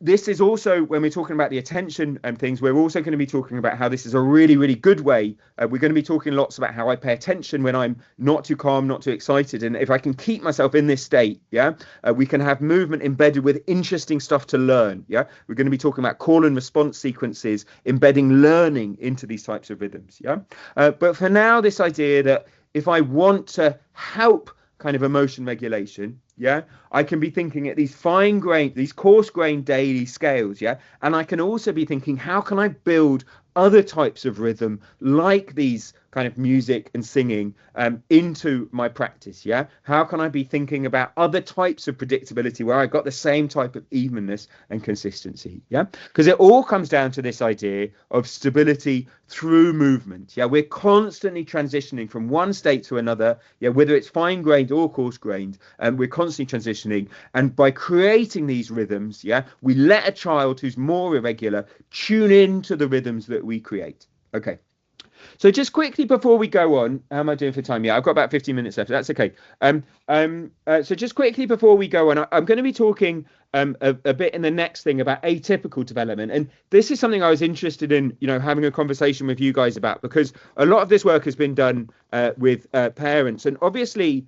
this is also, when we're talking about the attention and things, we're also going to be talking about how this is a really good way. We're going to be talking lots about how I pay attention when I'm not too calm, not too excited. And if I can keep myself in this state, yeah, we can have movement embedded with interesting stuff to learn. Yeah, we're going to be talking about call and response sequences, embedding learning into these types of rhythms. Yeah, but for now, this idea that if I want to help kind of emotion regulation, yeah, I can be thinking at these fine-grained, these coarse-grained daily scales, yeah, and I can also be thinking, how can I build other types of rhythm like these kind of music and singing into my practice? Yeah, how can I be thinking about other types of predictability where I got the same type of evenness and consistency? Yeah, because it all comes down to this idea of stability through movement. Yeah, we're constantly transitioning from one state to another. Yeah, whether it's fine grained or coarse grained, and we're constantly transitioning. And by creating these rhythms, yeah, we let a child who's more irregular tune into the rhythms that we create. Okay. So just quickly before we go on, how am I doing for time? Yeah, I've got about 15 minutes left. That's okay. So just quickly before we go on, I'm going to be talking a bit in the next thing about atypical development. And this is something I was interested in, having a conversation with you guys about, because a lot of this work has been done with parents. And obviously,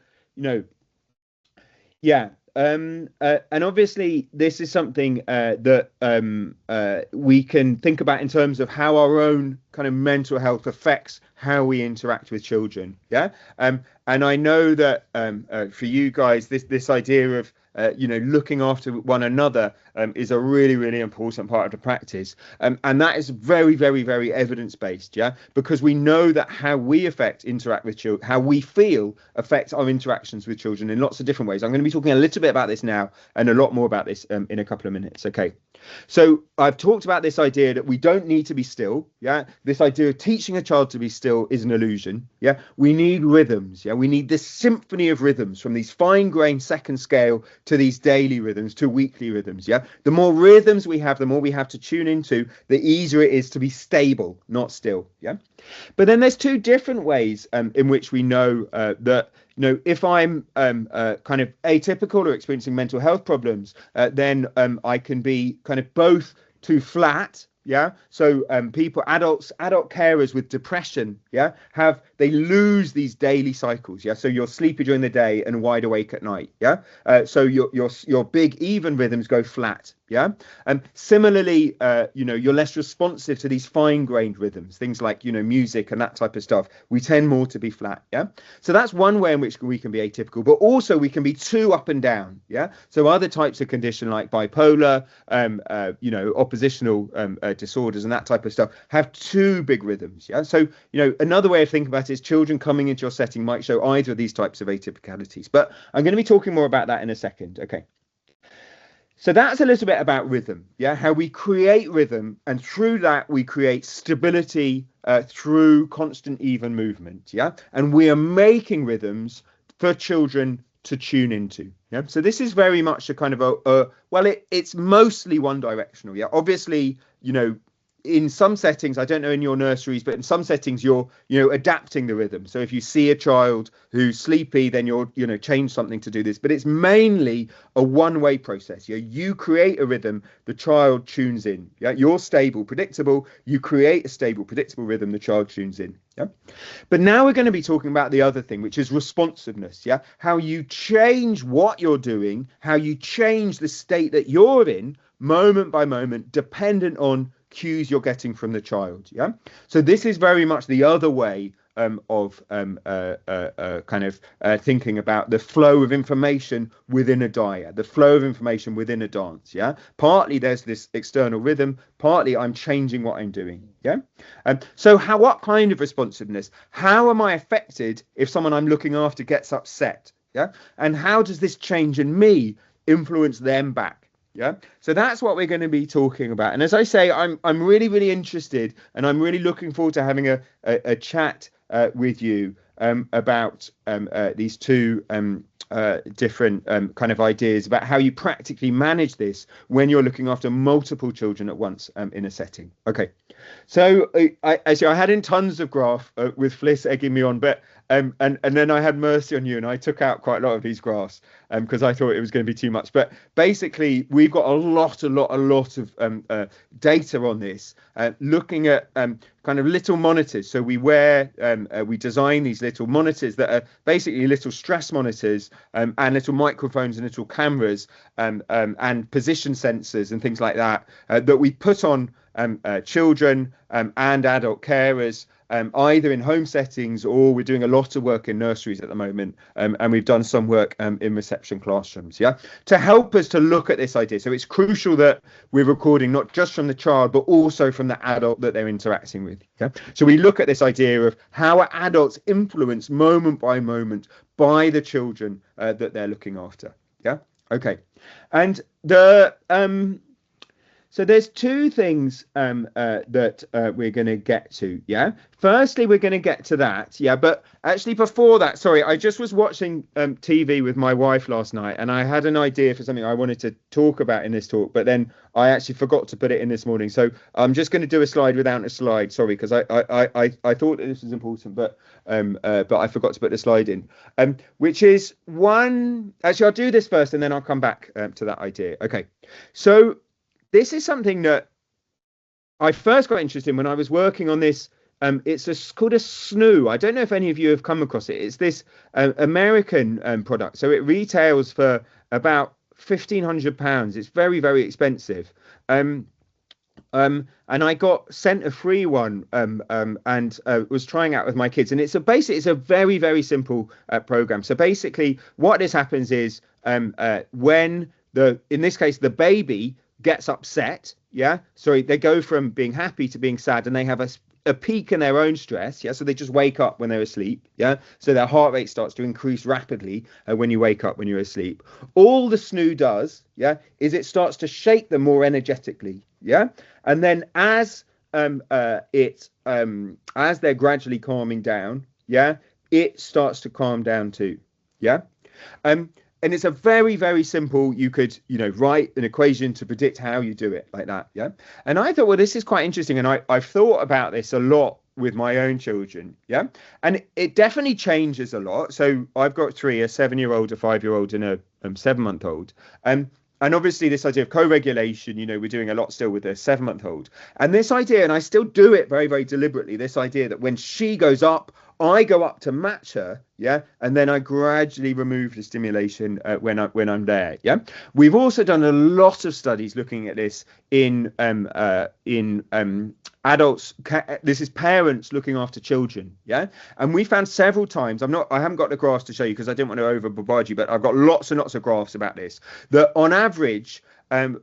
yeah. And obviously, this is something that we can think about in terms of how our own kind of mental health affects how we interact with children. Yeah. And I know that for you guys, this idea of looking after one another is a really, really important part of the practice. And that is very, very, very evidence-based, yeah, because we know that how we interact with children, how we feel affects our interactions with children in lots of different ways. I'm going to be talking a little bit about this now and a lot more about this in a couple of minutes. Okay. So I've talked about this idea that we don't need to be still. Yeah. This idea of teaching a child to be still is an illusion. Yeah. We need rhythms. Yeah. We need this symphony of rhythms, from these fine-grained second scale to these daily rhythms to weekly rhythms. Yeah. The more rhythms we have, the more we have to tune into, the easier it is to be stable, not still. Yeah. But then there's two different ways in which we know that, if I'm kind of atypical or experiencing mental health problems, then I can be kind of both too flat. Yeah. So adult carers with depression, yeah, they lose these daily cycles. Yeah. So you're sleepy during the day and wide awake at night. Yeah. So your big even rhythms go flat. Yeah. Similarly, you're less responsive to these fine-grained rhythms, things like, music and that type of stuff. We tend more to be flat. Yeah. So that's one way in which we can be atypical, but also we can be too up and down. Yeah. So other types of condition like bipolar, oppositional disorders and that type of stuff have two big rhythms. Yeah. So, another way of thinking about it is children coming into your setting might show either of these types of atypicalities, but I'm going to be talking more about that in a second. Okay. So that's a little bit about rhythm, yeah, how we create rhythm, and through that we create stability through constant even movement, yeah, and we are making rhythms for children to tune into. Yeah, so this is very much a kind of it's mostly one directional. Yeah, obviously, in some settings, I don't know in your nurseries, but in some settings you're adapting the rhythm. So if you see a child who's sleepy, then you're change something to do this. But it's mainly a one-way process. Yeah, you create a rhythm, the child tunes in. Yeah, you're stable, predictable. You create a stable, predictable rhythm, the child tunes in. Yeah. But now we're going to be talking about the other thing, which is responsiveness. Yeah, how you change what you're doing, how you change the state that you're in moment by moment, dependent on cues you're getting from the child. Yeah. So this is very much the other way of thinking about the flow of information within a dia, the flow of information within a dance. Yeah. Partly there's this external rhythm, partly I'm changing what I'm doing. Yeah. So what kind of responsiveness? How am I affected if someone I'm looking after gets upset? Yeah. And how does this change in me influence them back? Yeah, so that's what we're going to be talking about. And as I say, I'm really, really interested, and I'm really looking forward to having a chat with you about these two different kind of ideas about how you practically manage this when you're looking after multiple children at once in a setting. Okay, so I had in tons of graph with Fliss egging me on, but and then I had mercy on you and I took out quite a lot of these graphs because I thought it was going to be too much. But basically, we've got a lot of data on this, looking at kind of little monitors. So we design these little monitors that are basically little stress monitors and little microphones and little cameras and position sensors and things like that that we put on children and adult carers, either in home settings, or we're doing a lot of work in nurseries at the moment, and we've done some work in reception classrooms, to help us to look at this idea. So it's crucial that we're recording not just from the child, but also from the adult that they're interacting with. So we look at this idea of how are adults influenced moment by moment by the children that they're looking after. Okay. And so there's two things that we're going to get to. Firstly, we're going to get to that. But actually before that, sorry, I just was watching TV with my wife last night, and I had an idea for something I wanted to talk about in this talk, but then I actually forgot to put it in this morning. So I'm just going to do a slide without a slide. Sorry, because I thought that this was important, but I forgot to put the slide in, which is one. Actually, I'll do this first, and then I'll come back to that idea. Okay, so this is something that I first got interested in when I was working on this. It's called a snoo. I don't know if any of you have come across it. It's this American product. So it retails for about £1,500. It's very, very expensive. And I got sent a free one and was trying out with my kids. And it's a very, very simple program. So basically what this happens is when in this case, the baby gets upset, so they go from being happy to being sad, and they have a peak in their own stress, so they just wake up when they're asleep, so their heart rate starts to increase rapidly when you wake up when you're asleep. All the snoo does, is it starts to shake them more energetically, and then as they're gradually calming down, it starts to calm down too, and it's a very, very simple, you could, write an equation to predict how you do it like that. And I thought, well, this is quite interesting. And I've thought about this a lot with my own children. And it definitely changes a lot. So I've got three, a 7-year-old, a 5-year-old, and a 7-month-old. And obviously this idea of co-regulation, we're doing a lot still with a 7-month-old. And this idea, and I still do it very, very deliberately, this idea that when she goes up, I go up to match her, and then I gradually remove the stimulation when I'm there. We've also done a lot of studies looking at this in adults. This is parents looking after children, and we found several times. I haven't got the graphs to show you because I didn't want to over bombard you, but I've got lots and lots of graphs about this. That on average,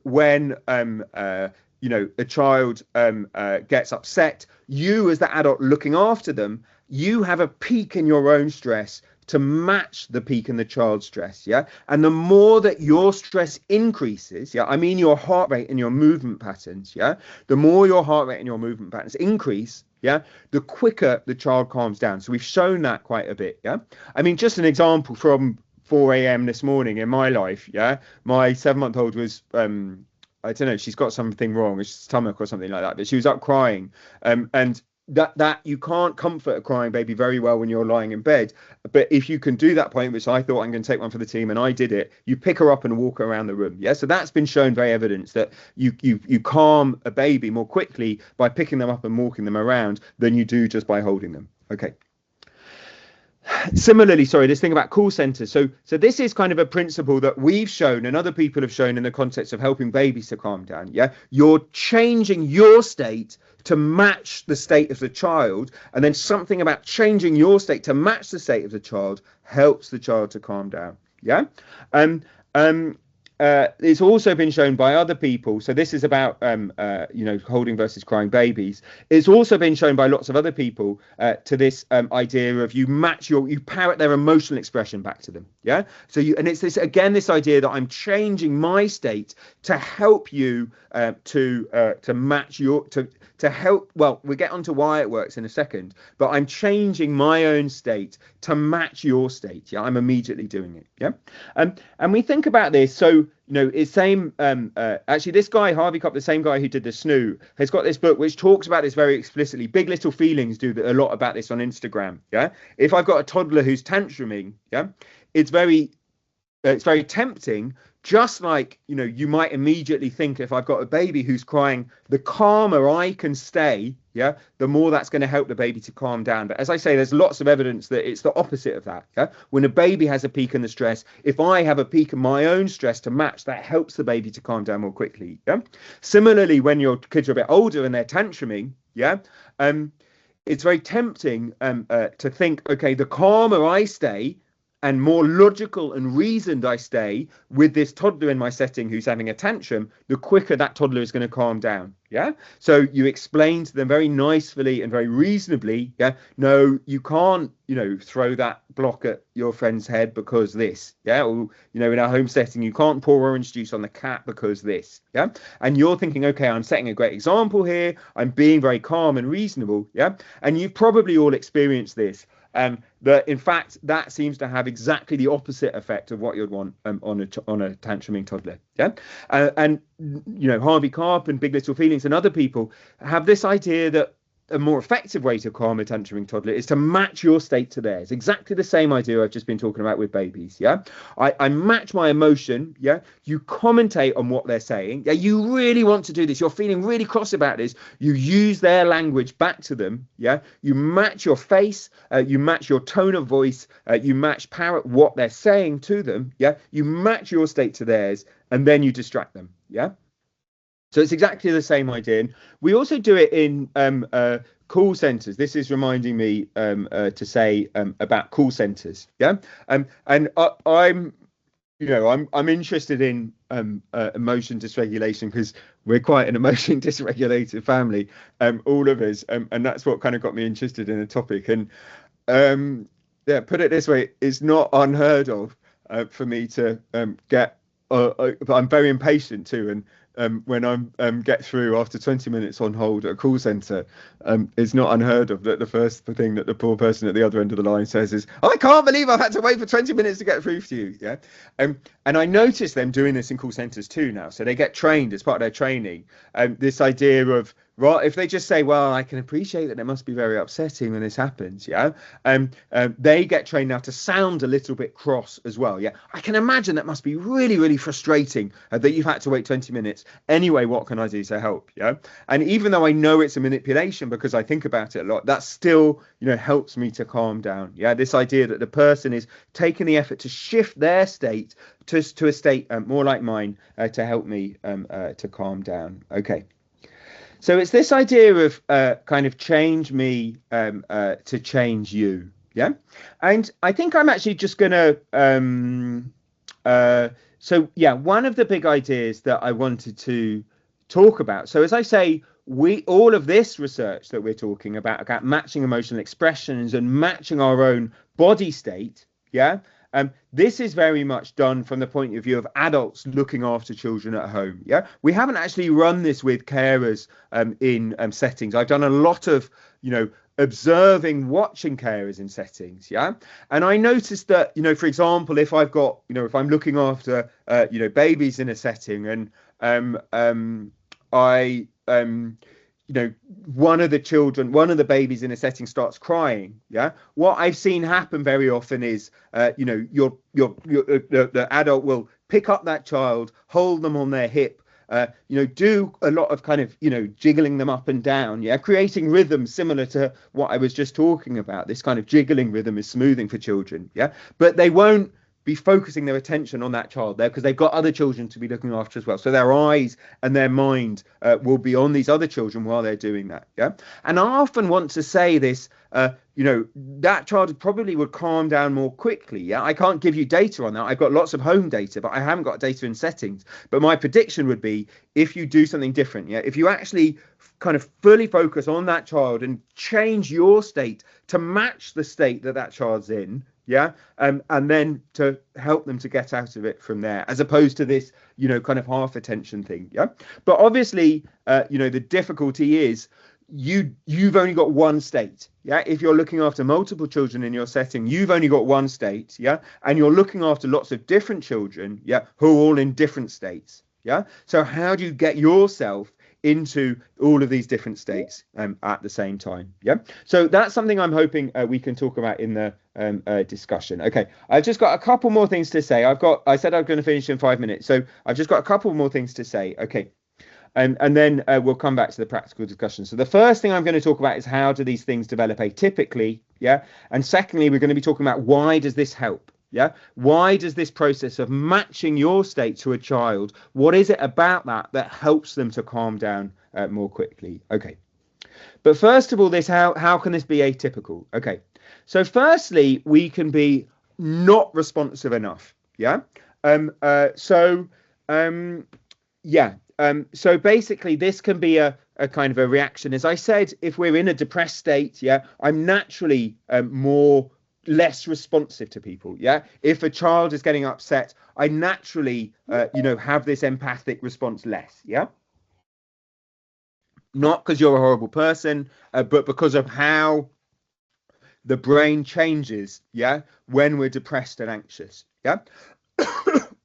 when a child gets upset, you as the adult looking after them, you have a peak in your own stress to match the peak in the child's stress, and the more that your stress increases, I mean your heart rate and your movement patterns, the more your heart rate and your movement patterns increase, the quicker the child calms down. So we've shown that quite a bit. I mean, just an example from 4 a.m. this morning in my life, my 7-month-old was I don't know, she's got something wrong, her stomach or something like that, but she was up crying, and that you can't comfort a crying baby very well when you're lying in bed. But if you can do that point, which I thought, I'm going to take one for the team, and I did it, you pick her up and walk her around the room. So that's been shown, very evidence that you calm a baby more quickly by picking them up and walking them around than you do just by holding them. Okay. Similarly, this thing about call centers. So this is kind of a principle that we've shown and other people have shown in the context of helping babies to calm down. You're changing your state to match the state of the child, and then something about changing your state to match the state of the child helps the child to calm down. It's also been shown by other people. So this is about, holding versus crying babies. It's also been shown by lots of other people to this idea of you parrot their emotional expression back to them. So it's this idea that I'm changing my state to help you to match to help. Well, we'll get onto why it works in a second, but I'm changing my own state to match your state. I'm immediately doing it. And we think about this. So, it's same. Actually, this guy, Harvey Kopp, the same guy who did the snoo, has got this book which talks about this very explicitly. Big Little Feelings do a lot about this on Instagram. If I've got a toddler who's tantruming, it's very tempting. Just like, you might immediately think, if I've got a baby who's crying, the calmer I can stay, yeah, the more that's going to help the baby to calm down. But as I say, there's lots of evidence that it's the opposite of that. Yeah? When a baby has a peak in the stress, if I have a peak in my own stress to match, that helps the baby to calm down more quickly. Yeah. Similarly, when your kids are a bit older and they're tantruming, yeah, it's very tempting to think, okay, the calmer I stay and more logical and reasoned I stay with this toddler in my setting who's having a tantrum, the quicker that toddler is going to calm down. Yeah. So you explain to them very nicely and very reasonably. Yeah. No, you can't, throw that block at your friend's head because this. Yeah. Or, in our home setting, you can't pour orange juice on the cat because this. Yeah. And you're thinking, okay, I'm setting a great example here. I'm being very calm and reasonable. Yeah. And you've probably all experienced this. That in fact that seems to have exactly the opposite effect of what you'd want on a tantruming toddler. Yeah, and Harvey Karp and Big Little Feelings and other people have this idea that a more effective way to calm a tantruming toddler is to match your state to theirs. Exactly the same idea I've just been talking about with babies. Yeah, I match my emotion. Yeah, you commentate on what they're saying. Yeah, you really want to do this. You're feeling really cross about this. You use their language back to them. Yeah, you match your face. You match your tone of voice. You parrot what they're saying to them. Yeah, you match your state to theirs, and then you distract them. Yeah. So it's exactly the same idea. And we also do it in call centers. This is reminding me to say about call centers. Yeah. And I'm interested in emotion dysregulation because we're quite an emotion dysregulated family, all of us. And that's what kind of got me interested in the topic. And put it this way, it's not unheard of for me to get. I'm very impatient too, and when I'm get through after 20 minutes on hold at a call centre, it's not unheard of that the first thing that the poor person at the other end of the line says is, "I can't believe I've had to wait for 20 minutes to get through to you." Yeah, and I notice them doing this in call centres too now. So they get trained as part of their training. This idea of, right, if they just say, well, I can appreciate that it must be very upsetting when this happens, yeah, they get trained now to sound a little bit cross as well. Yeah, I can imagine that must be really, really frustrating that you've had to wait 20 minutes. Anyway, what can I do to help? Yeah, and even though I know it's a manipulation because I think about it a lot, that still, helps me to calm down. Yeah, this idea that the person is taking the effort to shift their state to a state more like mine to help me to calm down. Okay. So it's this idea of kind of change me to change you. Yeah. And I think I'm actually just going to. One of the big ideas that I wanted to talk about. So as I say, all of this research that we're talking about matching emotional expressions and matching our own body state. Yeah. This is very much done from the point of view of adults looking after children at home. Yeah, we haven't actually run this with carers in settings. I've done a lot of, observing, watching carers in settings. Yeah, and I noticed that, for example, if I've got, if I'm looking after, babies in a setting and one of the babies in a setting starts crying. Yeah. What I've seen happen very often is, the adult will pick up that child, hold them on their hip, do a lot of kind of, jiggling them up and down. Yeah. Creating rhythm similar to what I was just talking about. This kind of jiggling rhythm is smoothing for children. Yeah. But they won't be focusing their attention on that child there because they've got other children to be looking after as well. So their eyes and their mind will be on these other children while they're doing that. Yeah. And I often want to say this, that child probably would calm down more quickly. Yeah. I can't give you data on that. I've got lots of home data, but I haven't got data in settings. But my prediction would be if you do something different. Yeah. If you actually kind of fully focus on that child and change your state to match the state that child's in. Yeah. And then to help them to get out of it from there, as opposed to this, kind of half attention thing. Yeah. But obviously, the difficulty is you've only got one state. Yeah. If you're looking after multiple children in your setting, you've only got one state. Yeah. And you're looking after lots of different children. Yeah. Who are all in different states. Yeah. So how do you get yourself into all of these different states at the same time? Yeah. So that's something I'm hoping we can talk about in the discussion. Okay. I've just got a couple more things to say. I said I'm going to finish in 5 minutes. So I've just got a couple more things to say. Okay. And then we'll come back to the practical discussion. So the first thing I'm going to talk about is how do these things develop atypically, yeah? And secondly, we're going to be talking about why does this help, yeah? Why does this process of matching your state to a child, what is it about that helps them to calm down more quickly? Okay. But first of all, how can this be atypical? Okay. So firstly, we can be not responsive enough, yeah? So basically, this can be a kind of a reaction. As I said, if we're in a depressed state, yeah, I'm naturally less responsive to people. Yeah, if a child is getting upset, I naturally, have this empathic response less. Yeah, not because you're a horrible person, but because of how the brain changes. Yeah, when we're depressed and anxious. Yeah.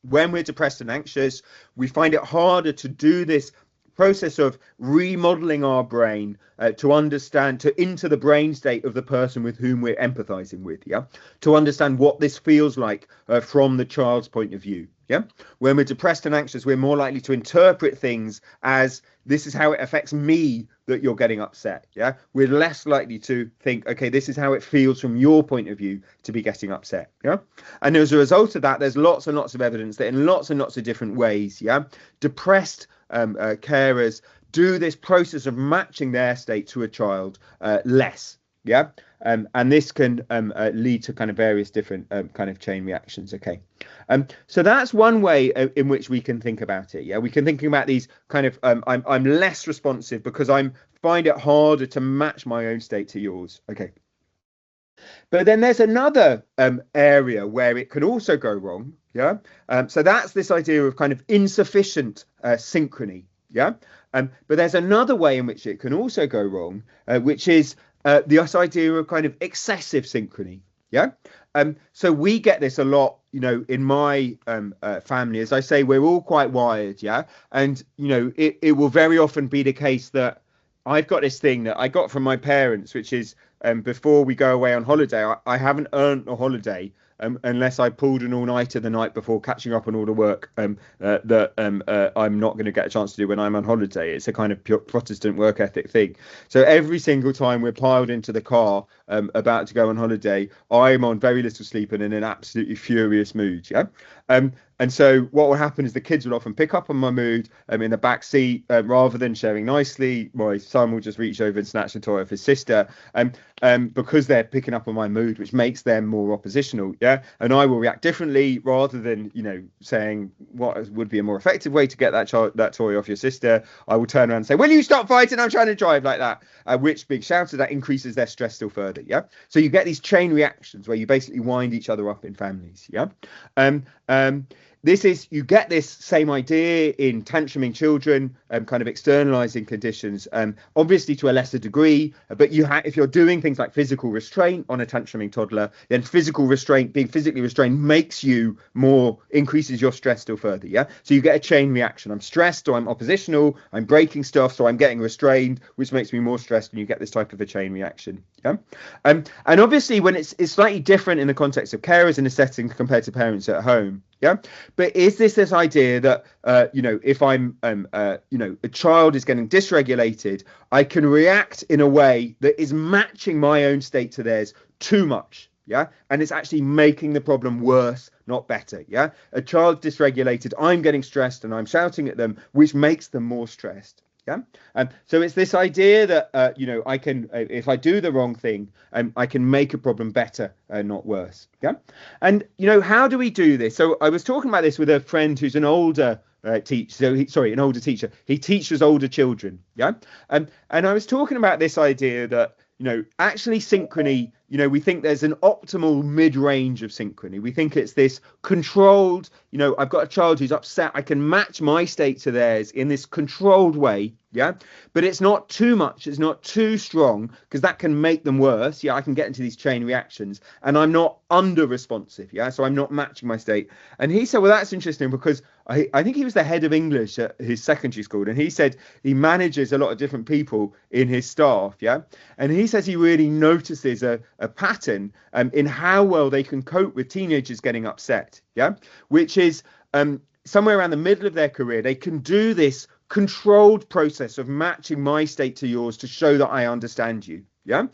When we're depressed and anxious, we find it harder to do this process of remodeling our brain to understand, into the brain state of the person with whom we're empathizing with, yeah, to understand what this feels like from the child's point of view. Yeah, when we're depressed and anxious, we're more likely to interpret things as this is how it affects me that you're getting upset. Yeah, we're less likely to think, okay, this is how it feels from your point of view to be getting upset. Yeah, and as a result of that, there's lots and lots of evidence that in lots and lots of different ways, yeah, depressed carers do this process of matching their state to a child less. Yeah, and this can lead to kind of various different kind of chain reactions. Okay, so that's one way in which we can think about it. Yeah, we can think about these kind of I'm less responsive because I find it harder to match my own state to yours. Okay, but then there's another area where it can also go wrong. Yeah, so that's this idea of kind of insufficient synchrony. Yeah, but there's another way in which it can also go wrong, which is this idea of kind of excessive synchrony. Yeah. So we get this a lot, in my family. As I say, we're all quite wired. Yeah. And, it will very often be the case that I've got this thing that I got from my parents, which is before we go away on holiday, I haven't earned a holiday unless I pulled an all-nighter the night before catching up on all the work that I'm not going to get a chance to do when I'm on holiday. It's a kind of pure Protestant work ethic thing. So every single time we're piled into the car about to go on holiday, I'm on very little sleep and in an absolutely furious mood. Yeah. And so what will happen is the kids will often pick up on my mood in the back seat rather than sharing nicely. My son will just reach over and snatch a toy off his sister because they're picking up on my mood, which makes them more oppositional. Yeah. And I will react differently rather than, saying what would be a more effective way to get that toy off your sister. I will turn around and say, will you stop fighting? I'm trying to drive, like that, which being shouted at increases their stress still further. Yeah. So you get these chain reactions where you basically wind each other up in families. Yeah. You get this same idea in tantruming children, kind of externalizing conditions, obviously to a lesser degree. But if you're doing things like physical restraint on a tantruming toddler, then physical restraint, being physically restrained, increases your stress still further. Yeah. So you get a chain reaction. I'm stressed, or I'm oppositional. I'm breaking stuff, so I'm getting restrained, which makes me more stressed, and you get this type of a chain reaction. Yeah. And obviously, when it's slightly different in the context of carers in a setting compared to parents at home. Yeah. But is this idea that, if I'm, a child is getting dysregulated, I can react in a way that is matching my own state to theirs too much. Yeah. And it's actually making the problem worse, not better. Yeah. A child dysregulated, I'm getting stressed and I'm shouting at them, which makes them more stressed. Yeah. So it's this idea that, I can, if I do the wrong thing, I can make a problem better, not worse. Yeah. And, how do we do this? So I was talking about this with a friend who's an older teacher. An older teacher. He teaches older children. Yeah. And I was talking about this idea that, actually synchrony, we think there's an optimal mid-range of synchrony. We think it's this controlled, I've got a child who's upset. I can match my state to theirs in this controlled way. Yeah. But it's not too much. It's not too strong, because that can make them worse. Yeah. I can get into these chain reactions, and I'm not under responsive. Yeah. So I'm not matching my state. And he said, well, that's interesting, because I think he was the head of English at his secondary school. And he said he manages a lot of different people in his staff. Yeah. And he says he really notices a pattern in how well they can cope with teenagers getting upset. Yeah. Which is somewhere around the middle of their career, they can do this controlled process of matching my state to yours to show that I understand you. Yeah.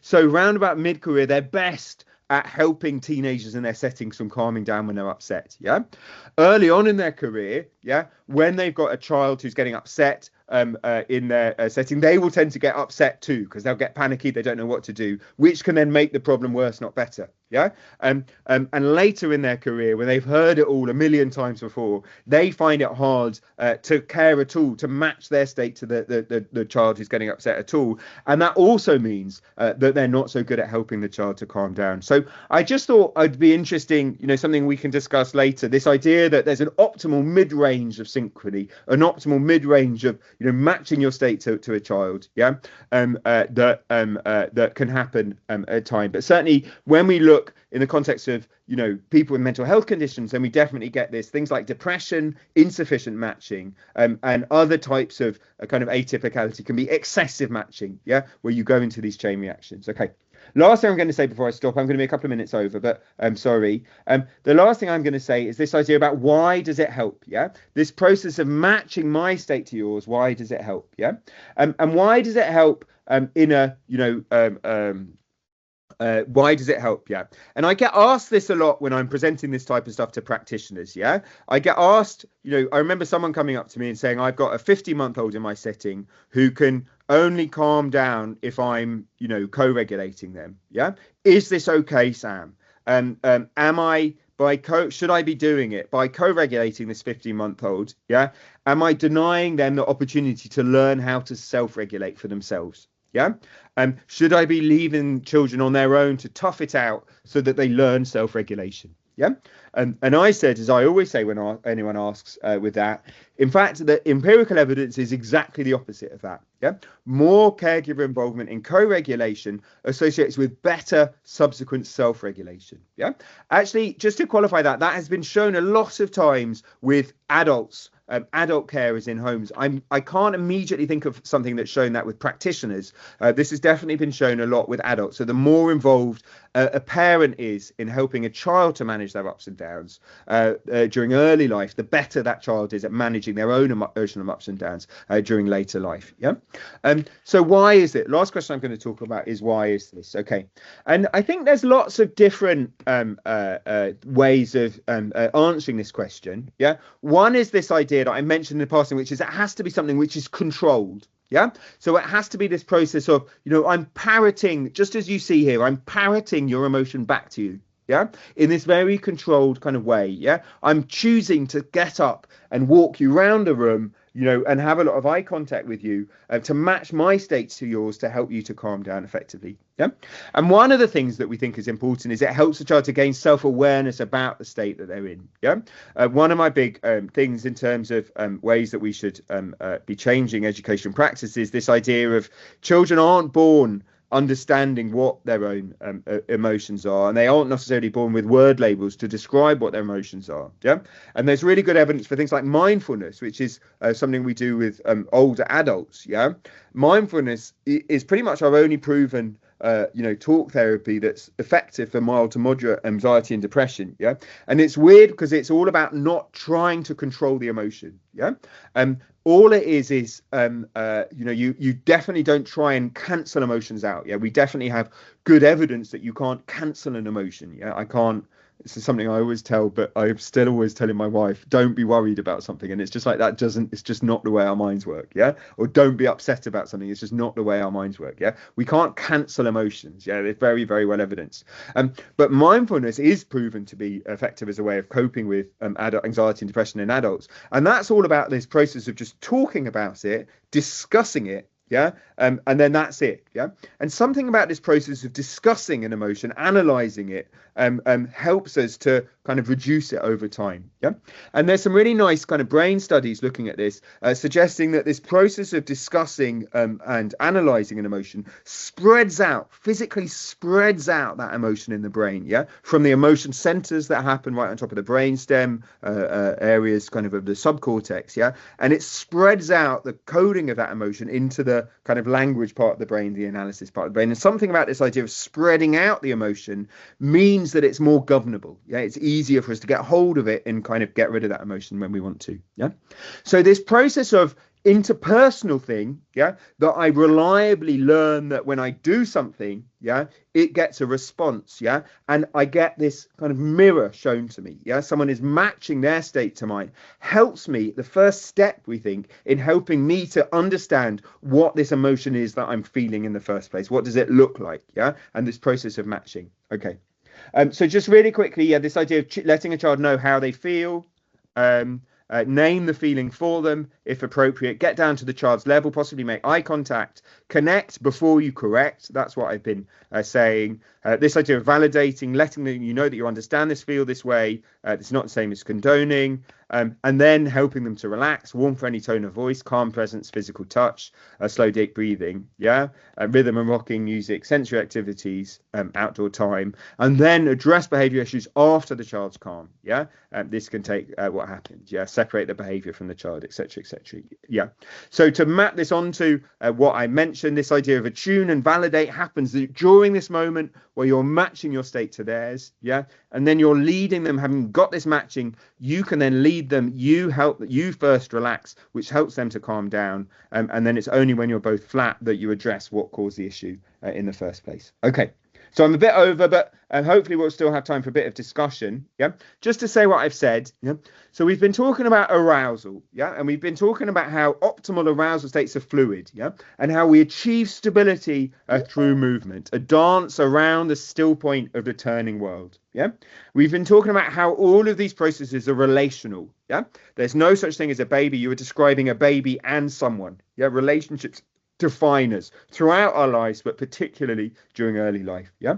So round about mid-career, they're best at helping teenagers in their settings from calming down when they're upset. Yeah. Early on in their career, yeah, when they've got a child who's getting upset in their setting, they will tend to get upset too, because they'll get panicky, they don't know what to do, which can then make the problem worse, not better. Yeah. And later in their career, when they've heard it all a million times before, they find it hard to care at all, to match their state to the child who's getting upset at all. And that also means that they're not so good at helping the child to calm down. So I just thought it'd be interesting, something we can discuss later, this idea that there's an optimal mid-range of synchrony, an optimal mid-range of matching your state to a child, yeah, that can happen at time. But certainly when we look in the context of people with mental health conditions, then we definitely get this, things like depression, insufficient matching, and other types of kind of atypicality can be excessive matching, yeah, where you go into these chain reactions. Okay. Last thing I'm going to say before I stop, I'm going to be a couple of minutes over, but I'm sorry. The last thing I'm going to say is this idea about why does it help? Yeah, this process of matching my state to yours. Why does it help? Yeah, and why does it help in a why does it help? Yeah. And I get asked this a lot when I'm presenting this type of stuff to practitioners. Yeah. I get asked, I remember someone coming up to me and saying, I've got a 50-month-old in my setting who can only calm down if I'm, co-regulating them. Yeah. Is this okay, Sam? Am I should I be doing it by co-regulating this 50-month-old? Yeah. Am I denying them the opportunity to learn how to self-regulate for themselves? Yeah. Should I be leaving children on their own to tough it out so that they learn self-regulation? Yeah. And I said, as I always say when anyone asks with that, in fact, the empirical evidence is exactly the opposite of that. Yeah. More caregiver involvement in co-regulation associates with better subsequent self-regulation. Yeah. Actually, just to qualify that has been shown a lot of times with adults. Adult carers in homes. I can't immediately think of something that's shown that with practitioners. This has definitely been shown a lot with adults. So the more involved a parent is in helping a child to manage their ups and downs during early life, the better that child is at managing their own emotional ups and downs during later life. Yeah. So why is it? Last question I'm going to talk about is why is this? Okay. And I think there's lots of different ways of answering this question. Yeah. One is this idea that I mentioned in the past, which is it has to be something which is controlled. Yeah. So it has to be this process of, I'm parroting, just as you see here, I'm parroting your emotion back to you. Yeah. In this very controlled kind of way. Yeah. I'm choosing to get up and walk you around the room, and have a lot of eye contact with you to match my states to yours to help you to calm down effectively. Yeah. And one of the things that we think is important is it helps the child to gain self-awareness about the state that they're in. Yeah. One of my big things in terms of ways that we should be changing education practice is this idea of children aren't born understanding what their own emotions are, and they aren't necessarily born with word labels to describe what their emotions are. Yeah. And there's really good evidence for things like mindfulness, which is something we do with older adults. Yeah. Mindfulness is pretty much our only proven talk therapy that's effective for mild to moderate anxiety and depression. Yeah. And it's weird because it's all about not trying to control the emotion. Yeah. All it is you definitely don't try and cancel emotions out. Yeah. We definitely have good evidence that you can't cancel an emotion. Yeah. I can't. This is something I always tell, but I'm still always telling my wife, don't be worried about something. And it's just like it's just not the way our minds work. Yeah. Or don't be upset about something. It's just not the way our minds work. Yeah. We can't cancel emotions. Yeah. It's very, very well evidenced. But mindfulness is proven to be effective as a way of coping with adult anxiety and depression in adults. And that's all about this process of just talking about it, discussing it. Yeah. And then that's it. Yeah. And something about this process of discussing an emotion, analyzing it, helps us to kind of reduce it over time. Yeah. And there's some really nice kind of brain studies looking at this, suggesting that this process of discussing and analyzing an emotion physically spreads out that emotion in the brain. Yeah. From the emotion centers that happen right on top of the brainstem, areas kind of the subcortex. Yeah. And it spreads out the coding of that emotion into the the kind of language part of the brain, the analysis part of the brain. And something about this idea of spreading out the emotion means that it's more governable. Yeah, it's easier for us to get hold of it and kind of get rid of that emotion when we want to. Yeah. So this process of interpersonal thing, yeah, that I reliably learn that when I do something, yeah, it gets a response, yeah, and I get this kind of mirror shown to me, yeah, someone is matching their state to mine, helps me, the first step, we think, in helping me to understand what this emotion is that I'm feeling in the first place. What does it look like, yeah, and this process of matching. Okay, so just really quickly, yeah, this idea of letting a child know how they feel, name the feeling for them if appropriate, get down to the child's level, possibly make eye contact, connect before you correct. That's what I've been saying. This idea of validating, letting them, you know that you understand this, feel this way. It's not the same as condoning. And then helping them to relax, warm, friendly tone of voice, calm presence, physical touch, slow, deep breathing, yeah, rhythm and rocking music, sensory activities, outdoor time, and then address behavior issues after the child's calm, yeah. This can take what happens, yeah, separate the behavior from the child, etc., etc. Yeah. So to map this onto what I mentioned, this idea of attune and validate happens during this moment where you're matching your state to theirs, yeah, and then you're leading them, having got this matching, you can then lead them, you first relax, which helps them to calm down, and then it's only when you're both flat that you address what caused the issue in the first place. Okay, so I'm a bit over, but hopefully we'll still have time for a bit of discussion. Yeah, just to say what I've said. Yeah, so we've been talking about arousal. Yeah, and we've been talking about how optimal arousal states are fluid. Yeah, and how we achieve stability through movement, a dance around the still point of the turning world. Yeah, we've been talking about how all of these processes are relational. Yeah, there's no such thing as a baby. You were describing a baby and someone. Yeah, relationships define us throughout our lives, but particularly during early life. Yeah.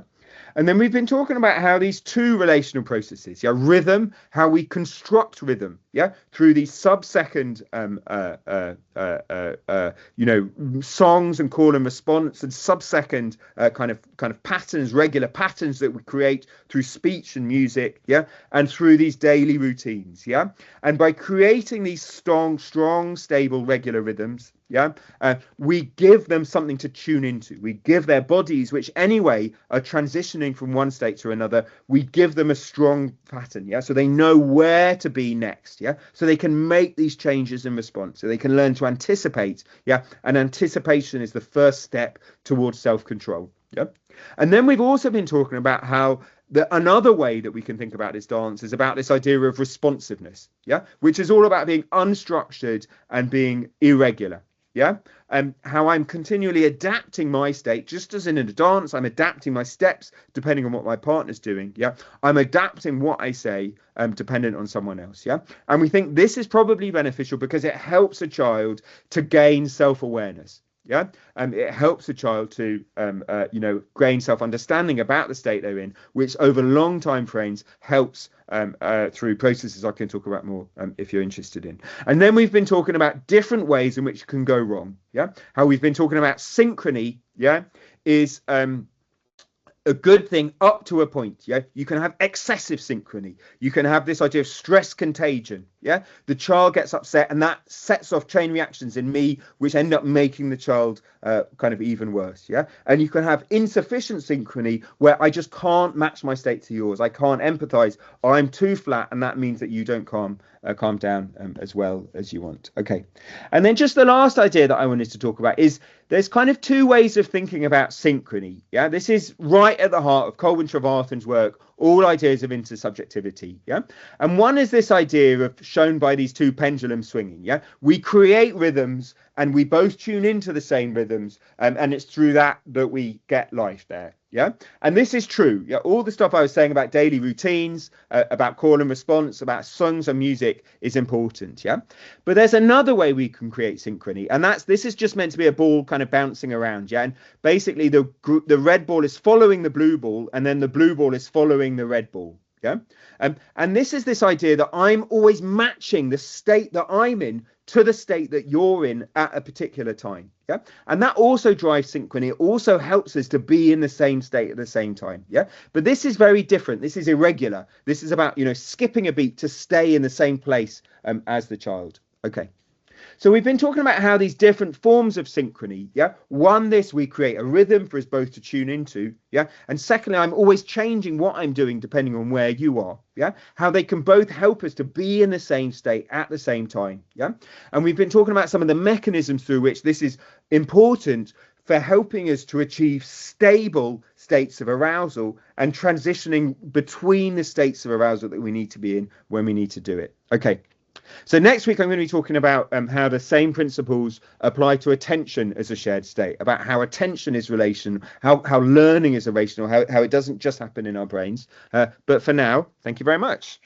And then we've been talking about how these two relational processes, yeah, rhythm, how we construct rhythm, yeah, through these sub-second, songs and call and response, and sub-second kind of patterns, regular patterns that we create through speech and music, yeah, and through these daily routines, yeah, and by creating these strong, stable, regular rhythms. Yeah, we give them something to tune into. We give their bodies, which anyway are transitioning from one state to another, we give them a strong pattern. Yeah, so they know where to be next. Yeah, so they can make these changes in response. So they can learn to anticipate. Yeah, and anticipation is the first step towards self-control. Yeah, and then we've also been talking about how another way that we can think about this dance is about this idea of responsiveness. Yeah, which is all about being unstructured and being irregular. Yeah, how I'm continually adapting my state, just as in a dance, I'm adapting my steps depending on what my partner's doing. Yeah, I'm adapting what I say dependent on someone else. Yeah, and we think this is probably beneficial because it helps a child to gain self-awareness. Yeah, it helps a child to, gain self-understanding about the state they're in, which over long time frames helps through processes I can talk about more if you're interested in. And then we've been talking about different ways in which it can go wrong. Yeah, how we've been talking about synchrony. Yeah, is a good thing up to a point. Yeah, you can have excessive synchrony. You can have this idea of stress contagion. Yeah, the child gets upset and that sets off chain reactions in me, which end up making the child kind of even worse. Yeah, and you can have insufficient synchrony where I just can't match my state to yours. I can't empathize. I'm too flat, and that means that you don't calm down as well as you want. Okay, and then just the last idea that I wanted to talk about is there's kind of two ways of thinking about synchrony. Yeah, this is right at the heart of Colwyn Trevarthen's work, all ideas of intersubjectivity. Yeah, and one is this idea of shown by these two pendulums swinging. Yeah, we create rhythms and we both tune into the same rhythms, and it's through that we get life there. Yeah, and this is true. Yeah, all the stuff I was saying about daily routines, about call and response, about songs and music is important. Yeah, but there's another way we can create synchrony, and this is just meant to be a ball kind of bouncing around. Yeah, and basically the red ball is following the blue ball, and then the blue ball is following the red ball. Yeah, and this is this idea that I'm always matching the state that I'm in to the state that you're in at a particular time. Yeah, and that also drives synchrony. It also helps us to be in the same state at the same time. Yeah, but this is very different. This is irregular. This is about skipping a beat to stay in the same place as the child. Okay. So we've been talking about how these different forms of synchrony, yeah. One, we create a rhythm for us both to tune into, yeah. And secondly, I'm always changing what I'm doing depending on where you are, yeah. How they can both help us to be in the same state at the same time, yeah. And we've been talking about some of the mechanisms through which this is important for helping us to achieve stable states of arousal and transitioning between the states of arousal that we need to be in when we need to do it. Okay. So next week, I'm going to be talking about how the same principles apply to attention as a shared state, about how attention is relational, how learning is relational, how it doesn't just happen in our brains. But for now, thank you very much.